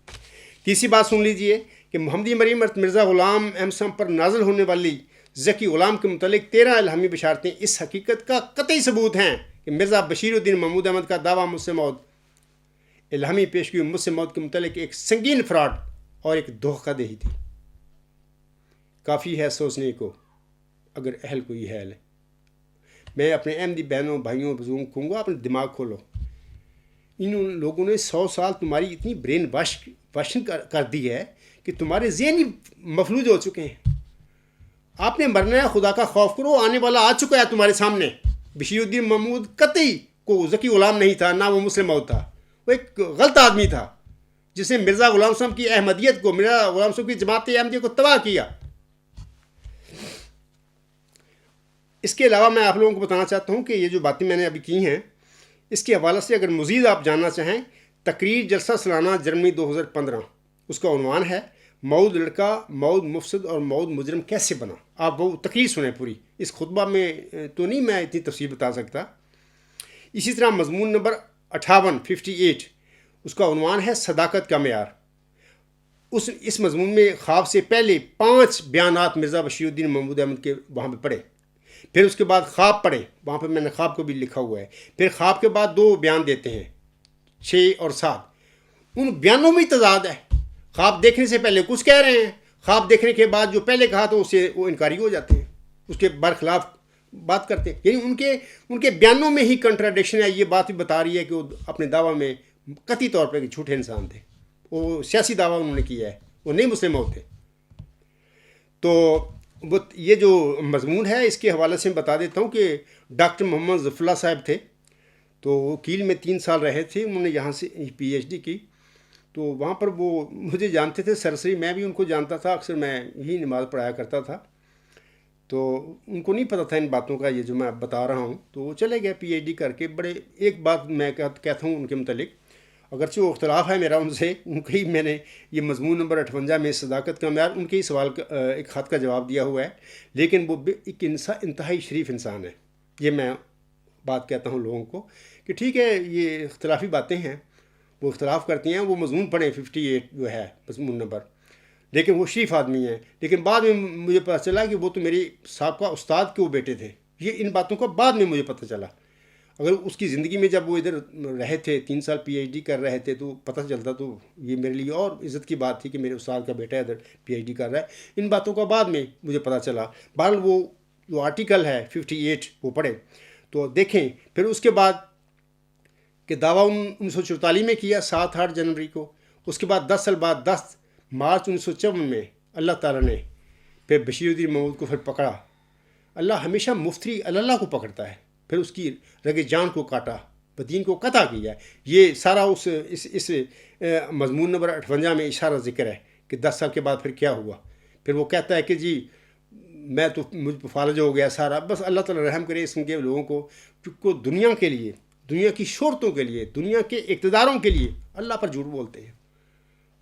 تیسری بات سن لیجئے کہ محمدی مریم مرزا غلام احمد اسلام پر نازل ہونے والی ذکی غلام کے متعلق 13 الہامی بشارتیں اس حقیقت کا قطعی ثبوت ہیں کہ مرزا بشیر الدین محمود احمد کا دعویٰ مسلم موعود الہامی پیشگوئی مسلم موعود کے متعلق ایک سنگین فراڈ اور ایک دھوکہ دہی تھی۔ کافی ہے سوچنے کو اگر اہل کوئی ہے۔ میں اپنے احمدی بہنوں بھائیوں بزرگوں کو کہوں گا، اپنے دماغ کھولو۔ ان لوگوں نے 100 سال تمہاری اتنی برین واشنگ کر دی ہے کہ تمہارے ذہن ہی مفلوج ہو چکے ہیں۔ آپ نے مرنا ہے، خدا کا خوف کرو، آنے والا آ چکا ہے تمہارے سامنے۔ بشیر الدین محمود قطعی کو ذکی غلام نہیں تھا، نہ وہ مسلم موعود تھا، وہ ایک غلط آدمی تھا جس نے مرزا غلام صاحب کی احمدیت کو، مرزا غلام صاحب کی جماعت احمدیہ کو تباہ کیا۔ اس کے علاوہ میں آپ لوگوں کو بتانا چاہتا ہوں کہ یہ جو باتیں میں نے ابھی کی ہیں، اس کے حوالے سے اگر مزید آپ جاننا چاہیں، تقریر جلسہ سالانہ جرمنی 2015، اس کا عنوان ہے موعود لڑکا، موعود مفسد اور موعود مجرم کیسے بنا۔ آپ وہ تقریر سنیں پوری، اس خطبہ میں تو نہیں میں اتنی تفصیل بتا سکتا۔ اسی طرح مضمون نمبر 58 اس کا عنوان ہے صداقت کا معیار۔ اس مضمون میں خواب سے پہلے 5 بیانات مرزا بشیر الدین محمود احمد کے وہاں پہ پڑھے، پھر اس کے بعد خواب پڑھے، وہاں پہ میں نے خواب کو بھی لکھا ہوا ہے، پھر خواب کے بعد 2 بیان دیتے ہیں 6 اور 7۔ ان بیانوں میں تضاد ہے، خواب دیکھنے سے پہلے کچھ کہہ رہے ہیں، خواب دیکھنے کے بعد جو پہلے کہا تو اسے وہ انکاری ہو جاتے ہیں، اس کے برخلاف بات کرتے ہیں۔ یعنی ان کے بیانوں میں ہی کنٹراڈکشن ہے۔ یہ بات بھی بتا رہی ہے کہ وہ اپنے دعویٰ میں قطعی طور پہ جھوٹے انسان تھے، وہ سیاسی دعویٰ انہوں نے کیا ہے، وہ نہیں مسلم ہوتے۔ تو یہ جو مضمون ہے اس کے حوالے سے میں بتا دیتا ہوں کہ ڈاکٹر محمد ظفر اللہ صاحب تھے، تو وہ کیل میں 3 سال رہے تھے، انہوں نے یہاں سے PhD کی، تو وہاں پر وہ مجھے جانتے تھے سرسری، میں بھی ان کو جانتا تھا، اکثر میں یہی نماز پڑھایا کرتا تھا، تو ان کو نہیں پتہ تھا ان باتوں کا، یہ جو میں بتا رہا ہوں۔ تو وہ چلے گئے PhD کر کے۔ بڑے ایک بات میں کہتا ہوں ان کے متعلق، اگرچہ وہ اختلاف ہے میرا ان سے، ان کے ہی میں نے یہ مضمون نمبر 58 میں صداقت کا معیار، ان کے ہی سوال کا ایک خط کا جواب دیا ہوا ہے، لیکن وہ ایک انتہائی شریف انسان ہے۔ یہ میں بات کہتا ہوں لوگوں کو کہ ٹھیک ہے، یہ اختلافی باتیں ہیں، وہ اختلاف کرتی ہیں، وہ مضمون پڑھیں 58 جو ہے مضمون نمبر، لیکن وہ شریف آدمی ہیں۔ لیکن بعد میں مجھے پتہ چلا کہ وہ تو میری سابقہ استاد کے وہ بیٹے تھے، یہ ان باتوں کا بعد میں مجھے پتہ چلا۔ اگر اس کی زندگی میں جب وہ ادھر رہے تھے، 3 سال PhD کر رہے تھے، تو پتہ چلتا، تو یہ میرے لیے اور عزت کی بات تھی کہ میرے استاد کا بیٹا ادھر PhD کر رہا ہے۔ ان باتوں کا بعد میں مجھے پتہ چلا۔ بہرحال وہ جو آرٹیکل ہے 58 وہ پڑھیں تو دیکھیں۔ پھر اس کے بعد کہ دعویٰ 1944 میں کیا 7-8 جنوری کو، اس کے بعد 10 سال بعد 10 مارچ 1954 میں اللہ تعالیٰ نے پھر بشیر الدین محمود کو پھر پکڑا۔ اللہ ہمیشہ مفتری اللہ کو پکڑتا ہے، پھر اس کی رگ جان کو کاٹا، دین کو قطع کیا۔ یہ سارا اس مضمون نمبر 58 میں اشارہ ذکر ہے کہ 10 سال کے بعد پھر کیا ہوا۔ پھر وہ کہتا ہے کہ جی میں تو مجھ پہ فالج ہو گیا سارا، بس اللہ تعالیٰ رحم کرے اس کے لوگوں کو دنیا کے لیے، دنیا کی شہرتوں کے لیے، دنیا کے اقتداروں کے لیے اللہ پر جھوٹ بولتے ہیں۔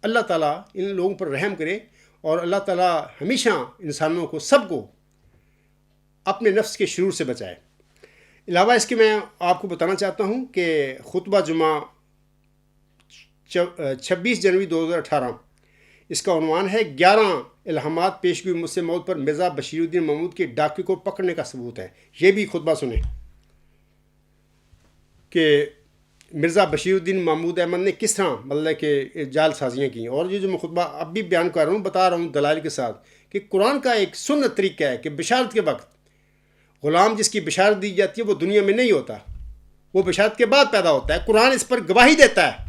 اللہ تعالیٰ ان لوگوں پر رحم کرے، اور اللہ تعالیٰ ہمیشہ انسانوں کو، سب کو اپنے نفس کے شرور سے بچائے۔ علاوہ اس کے میں آپ کو بتانا چاہتا ہوں کہ خطبہ جمعہ 26 جنوری 2018، اس کا عنوان ہے 11 الہامات پیشگوئی مسلم موعود پر مرزا بشیر الدین محمود کے ڈاکے کو پکڑنے کا ثبوت ہے۔ یہ بھی خطبہ سنیں کہ مرزا بشیر الدین محمود احمد نے کس طرح مطلب کہ جال سازیاں کی، اور یہ جو میں خطبہ اب بھی بیان کر رہا ہوں بتا رہا ہوں دلائل کے ساتھ کہ قرآن کا ایک سنت طریقہ ہے کہ بشارت کے وقت غلام جس کی بشارت دی جاتی ہے وہ دنیا میں نہیں ہوتا، وہ بشارت کے بعد پیدا ہوتا ہے۔ قرآن اس پر گواہی دیتا ہے،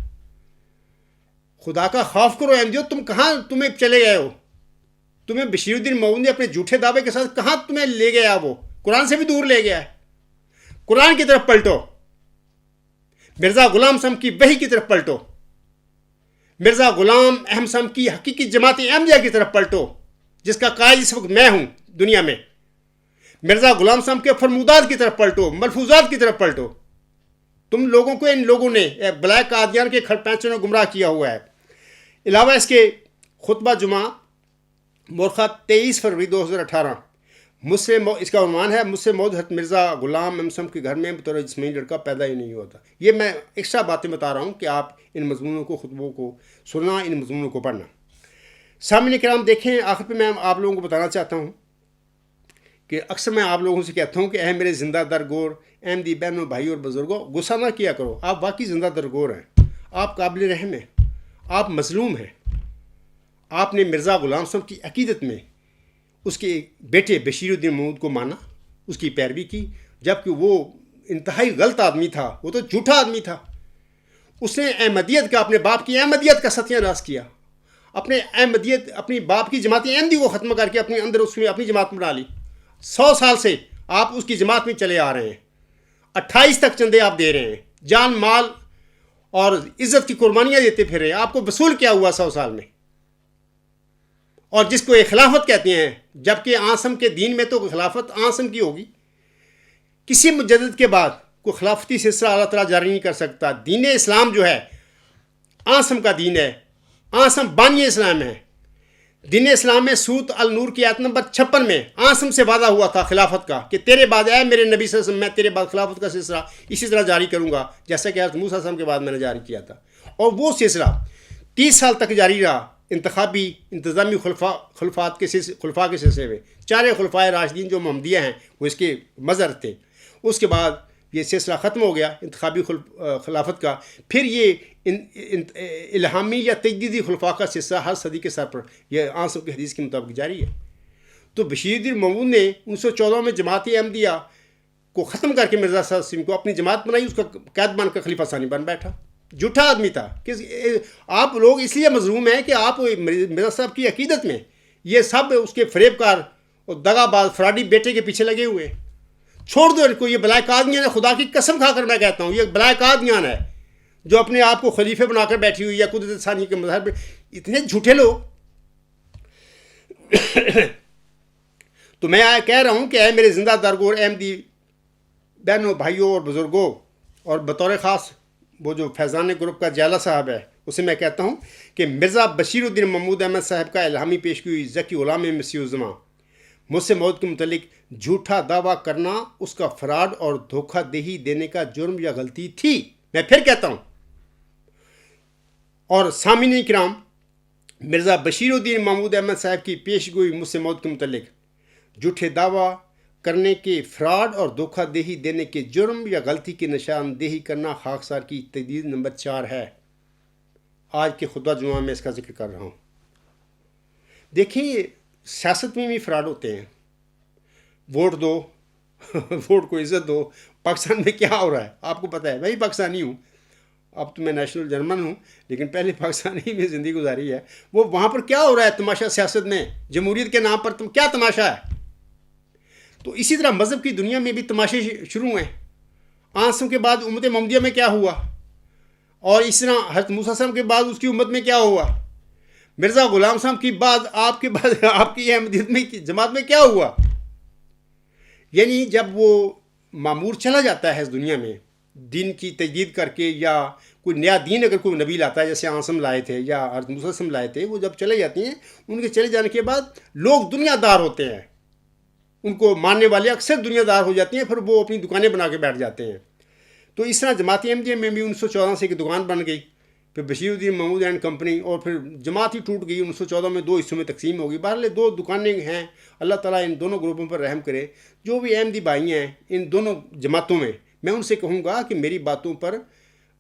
خدا کا خوف کرو احمدیو، تم کہاں تمہیں چلے گئے ہو؟ تمہیں بشیر الدین محمود نے اپنے جھوٹے دعوے کے ساتھ کہاں تمہیں لے گیا؟ وہ قرآن سے بھی دور لے گیا ہے۔ قرآن کی طرف پلٹو، مرزا غلام صاحب کی وحی کی طرف پلٹو، مرزا غلام احمد صاحب کی حقیقی جماعت احمدیہ کی طرف پلٹو جس کا قائد اس وقت میں ہوں دنیا میں۔ مرزا غلام صاحب کے فرمودات کی طرف پلٹو، ملفوظات کی طرف پلٹو۔ تم لوگوں کو ان لوگوں نے بلیک قادیان کے کھڑ پینچوں نے گمراہ کیا ہوا ہے۔ علاوہ اس کے خطبہ جمعہ مورخہ 23 فروری 2018 مجھ سے اس کا عنوان ہے مجھ سے مود حضرت مرزا غلام احمد صاحب کے گھر میں بطور جسمانی لڑکا پیدا ہی نہیں ہوتا۔ یہ میں ایکسٹرا باتیں بتا رہا ہوں کہ آپ ان مضمونوں کو، خطبوں کو سننا، ان مضمونوں کو پڑھنا۔ سامعین کرام دیکھیں، آخر پہ میں آپ لوگوں کو بتانا چاہتا ہوں کہ اکثر میں آپ لوگوں سے کہتا ہوں کہ اے میرے زندہ درگور احمدی بہنوں، بھائیوں اور بزرگوں، غصہ نہ کیا کرو، آپ واقعی زندہ درگور ہیں، آپ قابل رحم ہیں، آپ مظلوم ہیں۔ آپ نے مرزا غلام صاحب کی عقیدت میں اس کے بیٹے بشیر الدین محمود کو مانا، اس کی پیروی کی، جبکہ وہ انتہائی غلط آدمی تھا، وہ تو جھوٹا آدمی تھا۔ اس نے احمدیت کا، اپنے باپ کی احمدیت کا ستیہ ناش کیا، اپنی باپ کی جماعت احمدی کو ختم کر کے اپنے اندر اس میں اپنی جماعت بنا لی۔ 100 سال سے آپ اس کی جماعت میں چلے آ رہے ہیں، 28 تک چندے آپ دے رہے ہیں، جان مال اور عزت کی قربانیاں دیتے پھر رہے ہیں۔ آپ کو وصول کیا ہوا 100 سال میں؟ اور جس کو ایک خلافت کہتے ہیں، جبکہ آنسم کے دین میں تو خلافت آنسم کی ہوگی۔ کسی مجدد کے بعد کوئی خلافتی سلسلہ اللہ تعالیٰ جاری نہیں کر سکتا۔ دین اسلام جو ہے آنسم کا دین ہے، آنسم بانی اسلام ہے۔ دین اسلام میں سورۃ النور کی آیت نمبر 56 میں آنسم سے وعدہ ہوا تھا خلافت کا کہ تیرے بعد اے میرے نبی صلی اللہ علیہ وسلم، میں تیرے بعد خلافت کا سلسلہ اسی طرح جاری کروں گا جیسا کہ حضرت موسیٰ علیہ السلام کے بعد میں نے جاری کیا تھا۔ اور وہ سلسلہ 30 سال تک جاری رہا، انتخابی انتظامی خلفاء کے سلسلے میں۔ 4 خلفائے راشدین جو محمدیہ ہیں وہ اس کے مظہر تھے۔ اس کے بعد یہ سلسلہ ختم ہو گیا انتخابی خلافت کا، پھر یہ الہامی یا تجدیدی خلفاء کا سلسلہ ہر صدی کے سر پر یہ آنسب کی حدیث کے مطابق جاری ہے۔ تو بشیر الدین محمود نے 1914 میں جماعت احمدیہ کو ختم کر کے مرزا صاحب کو اپنی جماعت بنائی، اس کا قائد بن کر خلیفہ ثانی بن بیٹھا۔ جھوٹا آدمی تھا۔ آپ لوگ اس لیے مظلوم ہیں کہ آپ مرزا صاحب کی عقیدت میں یہ سب اس کے فریب کار اور دغا باز فراڈی بیٹے کے پیچھے لگے ہوئے۔ چھوڑ دو ان کو، یہ بلائے قادیان ہے، خدا کی قسم کھا کر میں کہتا ہوں، یہ بلائے قادیان ہے جو اپنے آپ کو خلیفے بنا کر بیٹھی ہوئی ہے قدرت ثانی کے مظہر پہ۔ اتنے جھوٹے لوگ۔ تو میں کہہ رہا ہوں کہ اے میرے زندہ درگور احمدی بہنوں، بھائیوں اور بزرگوں، اور بطور خاص وہ جو فیضان گروپ کا جیالہ صاحب ہے اسے میں کہتا ہوں کہ مرزا بشیر الدین محمود احمد صاحب کا الہامی پیشگی ہوئی ذکی غلام مسیح الزماں مجھ سے موت کے متعلق جھوٹا دعویٰ کرنا اس کا فراڈ اور دھوکہ دہی دینے کا جرم یا غلطی تھی۔ میں پھر کہتا ہوں، اور سامعین کرام، مرزا بشیر الدین محمود احمد صاحب کی پیشگوئی مجھ سے موت کے متعلق جھوٹے دعویٰ کرنے کے، فراڈ اور دھوکہ دہی دینے کے جرم یا غلطی کی نشاندہی کرنا خاکسار کی تجدید نمبر 4 ہے۔ آج کے خطبہ جمعہ میں اس کا ذکر کر رہا ہوں۔ دیکھیں، سیاست میں بھی فراڈ ہوتے ہیں۔ ووٹ دو، ووٹ کو عزت دو۔ پاکستان میں کیا ہو رہا ہے آپ کو پتہ ہے، میں بھی پاکستانی ہوں، اب تو میں نیشنل جرمن ہوں، لیکن پہلے پاکستانی میں زندگی گزاری ہے۔ وہ وہاں پر کیا ہو رہا ہے تماشا سیاست میں، جمہوریت کے نام پر کیا تماشا ہے؟ تو اسی طرح مذہب کی دنیا میں بھی تماشے شروع ہیں۔ آنسم کے بعد امت محمدیہ میں کیا ہوا، اور اس طرح حضرت موسیٰ صاحب کے بعد اس کی امت میں کیا ہوا، مرزا غلام صاحب کی بعد آپ کے بعد آپ کی احمدیت میں جماعت میں کیا ہوا۔ یعنی جب وہ معمور چلا جاتا ہے اس دنیا میں دین کی تجدید کر کے، یا کوئی نیا دین اگر کوئی نبی لاتا ہے جیسے آنسم لائے تھے یا حضرت موسیٰ صاحب لائے تھے، وہ جب چلے جاتے ہیں، ان کے چلے جانے کے بعد لوگ دنیا دار ہوتے ہیں، ان کو ماننے والے اکثر دنیا دار ہو جاتے ہیں، پھر وہ اپنی دکانیں بنا کے بیٹھ جاتے ہیں۔ تو اس طرح جماعت احمدیہ میں بھی 1914 سے ایک دکان بن گئی، پھر بشیر الدین محمود اینڈ کمپنی، اور پھر جماعت ہی ٹوٹ گئی، 1914 میں 2 حصوں میں تقسیم ہو گئی۔ بہرحال 2 دکانیں ہیں۔ اللہ تعالیٰ ان دونوں گروپوں پر رحم کرے۔ جو بھی احمدی بھائی ہیں ان دونوں جماعتوں میں، میں ان سے کہوں گا کہ میری باتوں پر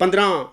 15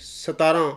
17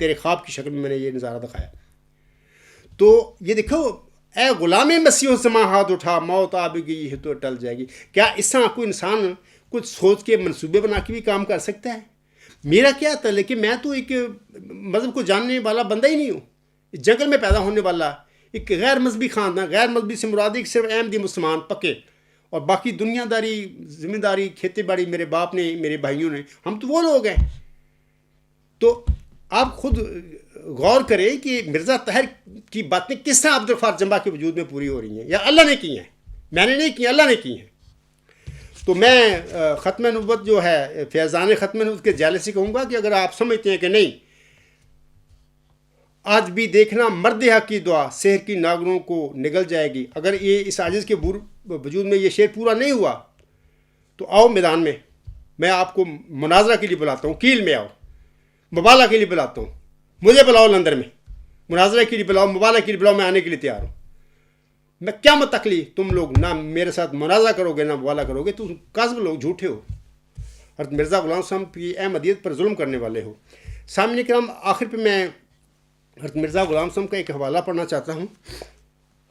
تیرے خواب کی شکل میں میں نے یہ نظارہ دکھایا. تو یہ دیکھو، اے غلام مسیح زماں ہاتھ اٹھا، موت آ بھی گئی ہے تو ٹل جائے گی. کیا اس طرح کوئی انسان کچھ سوچ کے منصوبے بنا کے بھی کام کر سکتا ہے؟ میرا کیا تھا، لیکن میں تو ایک مذہب کو جاننے والا بندہ ہی نہیں ہوں. جنگل میں پیدا ہونے والا ایک غیر مذہبی خاندان. غیر مذہبی سے مراد ایک صرف احمدی مسلمان پکے، اور باقی دنیا داری، ذمہ داری، کھیتی باڑی میرے باپ نے، میرے بھائیوں نے، ہم تو وہ لوگ ہیں. تو آپ خود غور کریں کہ مرزا طاہر کی باتیں کس طرح عبدالغفار جمبا کے وجود میں پوری ہو رہی ہیں، یا اللہ نے کی ہیں، میں نے نہیں کی، اللہ نے کی ہیں. تو میں ختم نبوت جو ہے، فیضان ختم نبوت کے جالے سے کہوں گا کہ اگر آپ سمجھتے ہیں کہ نہیں، آج بھی دیکھنا مرد حق کی دعا سحر کی ناگروں کو نگل جائے گی، اگر یہ اس عاجز کے وجود میں یہ شعر پورا نہیں ہوا تو آؤ میدان میں آپ کو مناظرہ کے لیے بلاتا ہوں. کیل میں آؤ، مبالغہ کے لیے بلاتا ہوں. مجھے بلاؤ لندن میں، مناظرہ کے لیے بلاؤ، مبالغہ کے لیے بلاؤ، میں آنے کے لیے تیار ہوں. میں کیا متقلی تم لوگ نہ میرے ساتھ مناظرہ کرو گے نہ مبالغہ کرو گے، تم کاذب لوگ، جھوٹے ہو، حضرت مرزا غلام صاحب کی احمدیت پر ظلم کرنے والے ہو. سامعین کرام، آخر پہ میں حضرت مرزا غلام صاحب کا ایک حوالہ پڑھنا چاہتا ہوں.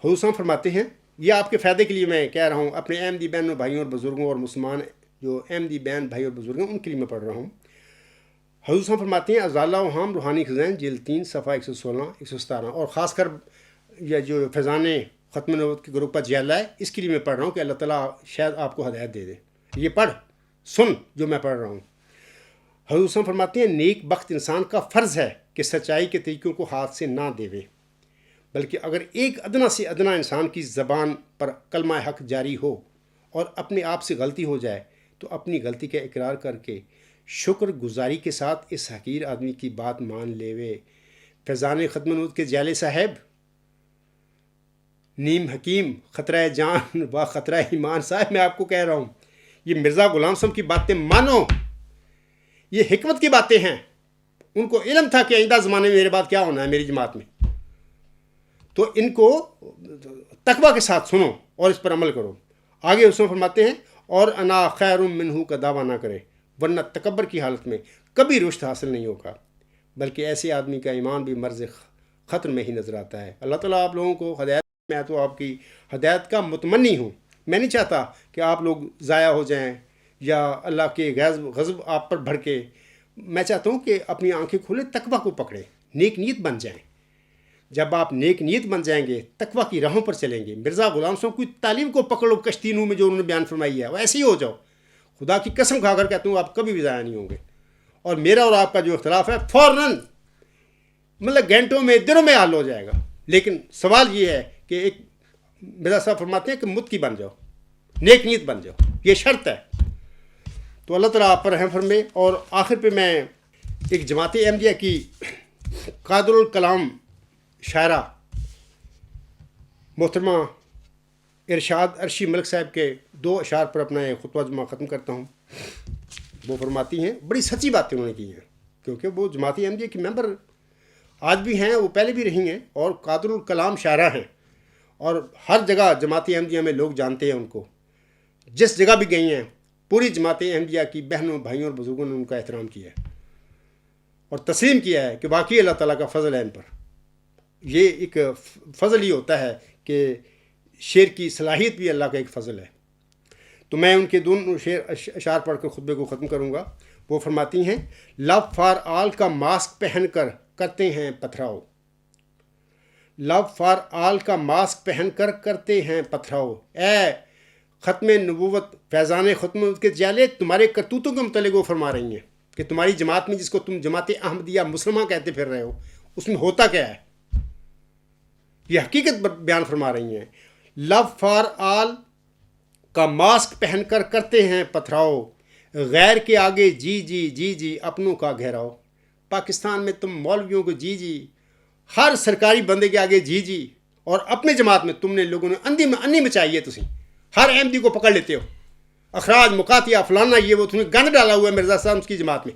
حضور صاحب فرماتے ہیں، یہ آپ کے فائدے کے لیے میں کہہ رہا ہوں، اپنے احمدی بہنوں، بھائیوں اور بزرگوں، اور مسلمان جو احمدی بہن بھائی اور بزرگ ہیں ان کے لیے میں پڑھ رہا ہوں. حضور صاحب فرماتے ہیں، ازالہ و ہم روحانی خزائن، جلد 3 صفحہ 116 117، اور خاص کر یہ جو فیضان ختم نبوت کے گروپ کا جیلہ ہے، اس کے لیے میں پڑھ رہا ہوں کہ اللہ تعالیٰ شاید آپ کو ہدایت دے دے. یہ پڑھ سن جو میں پڑھ رہا ہوں. حضور صاحب فرماتے ہیں، نیک بخت انسان کا فرض ہے کہ سچائی کے طریقوں کو ہاتھ سے نہ دیوے، بلکہ اگر ایک ادنا سے ادنا انسان کی زبان پر کلمہ حق جاری ہو اور اپنے آپ سے غلطی ہو جائے تو اپنی غلطی کا اقرار کر کے شکر گزاری کے ساتھ اس حقیر آدمی کی بات مان لیوے. فیضان ختم نبوت کے جالے صاحب، نیم حکیم، خطرہ جان و خطرہ ایمان صاحب، میں آپ کو کہہ رہا ہوں، یہ مرزا غلام صاحب کی باتیں مانو. یہ حکمت کی باتیں ہیں. ان کو علم تھا کہ آئندہ زمانے میں میرے بعد کیا ہونا ہے میری جماعت میں، تو ان کو تقویٰ کے ساتھ سنو اور اس پر عمل کرو. آگے اس میں فرماتے ہیں، اور انا خیر منہ کا دعویٰ نہ کرے، ورنہ تکبر کی حالت میں کبھی رشد حاصل نہیں ہوگا، بلکہ ایسے آدمی کا ایمان بھی مرض خطر میں ہی نظر آتا ہے. اللہ تعالیٰ آپ لوگوں کو ہدایت. میں تو آپ کی ہدایت کا متمنی ہوں. میں نہیں چاہتا کہ آپ لوگ ضائع ہو جائیں یا اللہ کے غضب آپ پر بھڑکے. میں چاہتا ہوں کہ اپنی آنکھیں کھولیں، تقویٰ کو پکڑیں، نیک نیت بن جائیں. جب آپ نیک نیت بن جائیں گے، تقویٰ کی راہوں پر چلیں گے. مرزا غلام صاحب کی تعلیم کو پکڑو، کشتی نو میں جو انہوں نے بیان فرمائی ہے وہ ایسے ہی ہو جاؤ. خدا کی قسم کھا کر کہتا ہوں، آپ کبھی بھی ضائع نہیں ہوں گے. اور میرا اور آپ کا جو اختلاف ہے فوراً، مطلب گھنٹوں میں، دنوں میں حل ہو جائے گا. لیکن سوال یہ ہے کہ ایک مرزا صاحب فرماتے ہیں کہ متقی بن جاؤ، نیک نیت بن جاؤ، یہ شرط ہے. تو اللہ تعالیٰ آپ پر رحم فرمائے. اور آخر پہ میں ایک جماعت احمدیہ کی قادر الکلام شاعرہ محترمہ ارشاد عرشی ملک صاحب کے 2 اشعار پر اپنا یہ خطبہ جمعہ ختم کرتا ہوں. وہ فرماتی ہیں، بڑی سچی باتیں انہوں نے کی ہیں، کیونکہ وہ جماعت احمدیہ کی ممبر آج بھی ہیں، وہ پہلے بھی رہی ہیں، اور قادر الکلام شاعرہ ہیں. اور ہر جگہ جماعت احمدیہ میں لوگ جانتے ہیں ان کو. جس جگہ بھی گئی ہیں، پوری جماعت احمدیہ کی بہنوں، بھائیوں اور بزرگوں نے ان کا احترام کیا ہے اور تسلیم کیا ہے کہ واقعی اللہ تعالیٰ کا فضل ہے ان پر. یہ ایک فضل ہی ہوتا ہے کہ شعر کی صلاحیت بھی اللہ کا ایک فضل ہے. تو میں ان کے دونوں اشعار پڑھ کر خطبے کو ختم کروں گا. وہ فرماتی ہیں، لو فار آل کا ماسک پہن کر کرتے ہیں پتھراؤ، لو فار آل کا ماسک پہن کر کرتے ہیں پتھراؤ. اے ختم نبوت، فیضان ختم نبوت کے جالے، تمہارے کرتوتوں کے متعلق وہ فرما رہی ہیں کہ تمہاری جماعت میں، جس کو تم جماعت احمدیہ مسلمہ کہتے پھر رہے ہو، اس میں ہوتا کیا ہے. یہ حقیقت بیان فرما رہی ہیں. لو فار آل کا ماسک پہن کر کرتے ہیں پتھراؤ، غیر کے آگے جی جی جی جی اپنوں کا گھیراؤ. پاکستان میں تم مولویوں کو جی جی، ہر سرکاری بندے کے آگے جی جی، اور اپنے جماعت میں تم نے لوگوں نے انی مچائی ہے. تسی ہر احمدی کو پکڑ لیتے ہو، اخراج مقاتیہ فلانا یہ وہ، تم نے گند ڈالا ہوا ہے مرزا صاحب کی جماعت میں.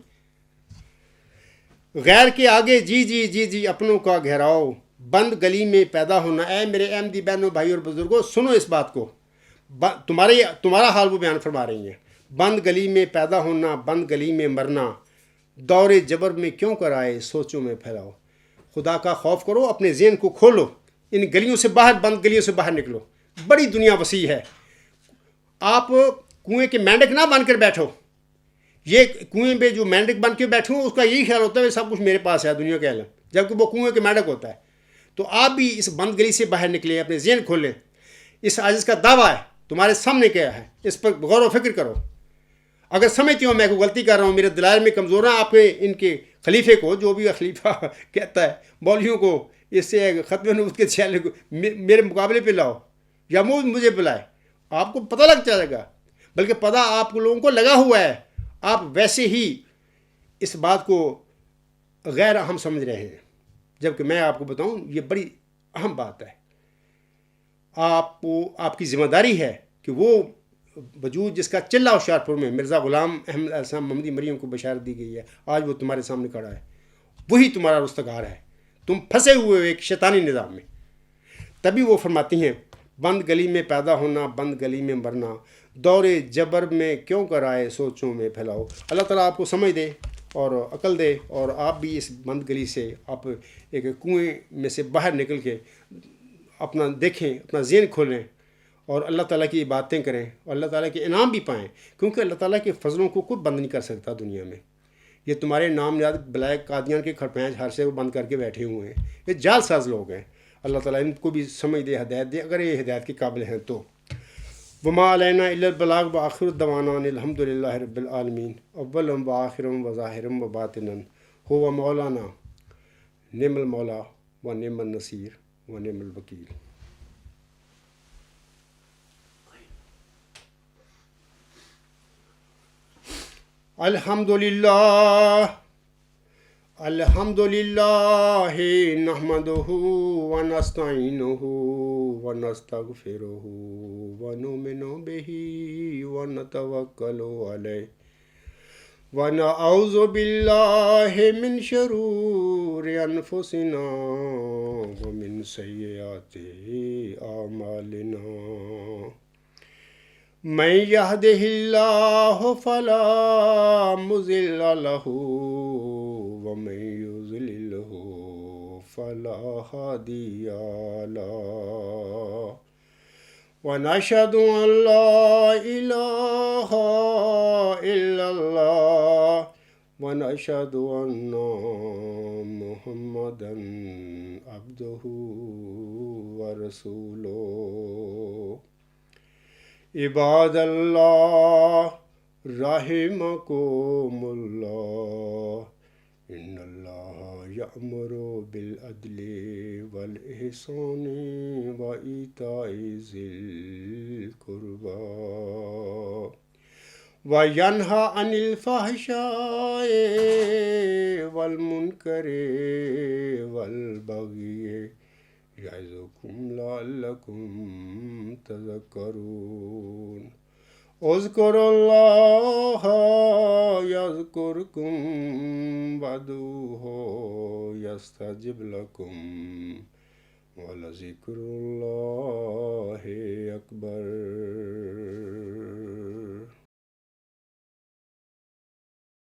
غیر کے آگے جی جی جی جی اپنوں کا گھیراؤ، بند گلی میں پیدا ہونا. اے میرے احمدی بہنوں، بھائی اور بزرگوں، سنو اس بات کو. تمہارا حال وہ بیان فرما رہی ہیں. بند گلی میں پیدا ہونا، بند گلی میں مرنا، دور جبر میں کیوں کر آئے سوچوں میں پھیلاؤ. خدا کا خوف کرو, اپنے ذہن کو کھولو, ان گلیوں سے باہر, بند گلیوں سے باہر نکلو. بڑی دنیا وسیع ہے. آپ کنویں کے مینڈک نہ بن کر بیٹھو. یہ کنویں پہ جو مینڈک بن کے بیٹھے ہوں اس کا یہی خیال ہوتا ہے سب کچھ میرے پاس ہے دنیا کا علم, جبکہ وہ کنویں کے مینڈک ہوتا ہے. تو آپ بھی اس بند گلی سے باہر نکلیں, اپنے ذہن کھولیں. اس عاجز کا دعویٰ ہے تمہارے سامنے کیا ہے, اس پر غور و فکر کرو. اگر سمجھتی ہوں میں کوئی غلطی کر رہا ہوں, میرے دلائل میں کمزور ہیں, آپ ان کے خلیفے کو, جو بھی خلیفہ کہتا ہے مولویوں کو, اس سے ختم نبوت کے چیلے کو میرے مقابلے پہ لاؤ یا مجھے بلائے, آپ کو پتہ لگ جائے گا. بلکہ پتہ آپ لوگوں کو لگا ہوا ہے, آپ ویسے ہی اس بات کو غیر اہم سمجھ رہے ہیں, جبکہ میں آپ کو بتاؤں یہ بڑی اہم بات ہے. آپ کی ذمہ داری ہے کہ وہ وجود جس کا چلہ ہوشیارپور میں مرزا غلام احمد السلام محمدی مریم کو بشارت دی گئی ہے, آج وہ تمہارے سامنے کھڑا ہے. وہی تمہارا رستگار ہے. تم پھنسے ہوئے ہو ایک شیطانی نظام میں. تبھی وہ فرماتی ہیں بند گلی میں پیدا ہونا, بند گلی میں مرنا, دور جبر میں کیوں کر آئے سوچوں میں پھیلاؤ. اللہ تعالیٰ آپ کو سمجھ دے اور عقل دے, اور آپ بھی اس بند گلی سے, آپ ایک کنویں میں سے باہر نکل کے اپنا دیکھیں, اپنا ذہن کھولیں اور اللہ تعالیٰ کی باتیں کریں اور اللہ تعالیٰ کے انعام بھی پائیں. کیونکہ اللہ تعالیٰ کے فضلوں کو کوئی بند نہیں کر سکتا دنیا میں. یہ تمہارے نام یاد بلائے قادیان کے کھڑپینچ ہر سے بند کر کے بیٹھے ہوئے ہیں, یہ جال ساز لوگ ہیں. اللہ تعالیٰ ان کو بھی سمجھ دے, ہدایت دے, اگر یہ ہدایت کے قابل ہیں تو. وما علینا الا البلاغ وآخر الدعوانا الحمد للہ رب العالمین. اولم وآخرم وظاہرم وباطنا هو مولانا نعم المولا و نعم النصیر و نعم الوکیل. الحمد للہ الحمد للہ نحمدہ ونستعینہ ونستغفرہ ونؤمن بہ ونتوکل علیہ ونعوذ باللہ من شرور انفسنا ومن سیئات اعمالنا. من يهده الله فلا مضل له ومن يضلله فلا هادي له. ونشهد أن لا إله إلا الله ونشهد أن محمدا عبده ورسوله. عباد اللہ رحمکم اللہ, ان اللہ یأمر بالعدل والاحسان وایتاء ذی القربی وینہی عن الفحشاء والمنکر والبغی یعظکم لعلکم تذکرون. اذکروا اللہ یذکرکم وادعوہ یستجب لکم ولذکر اللہ اکبر.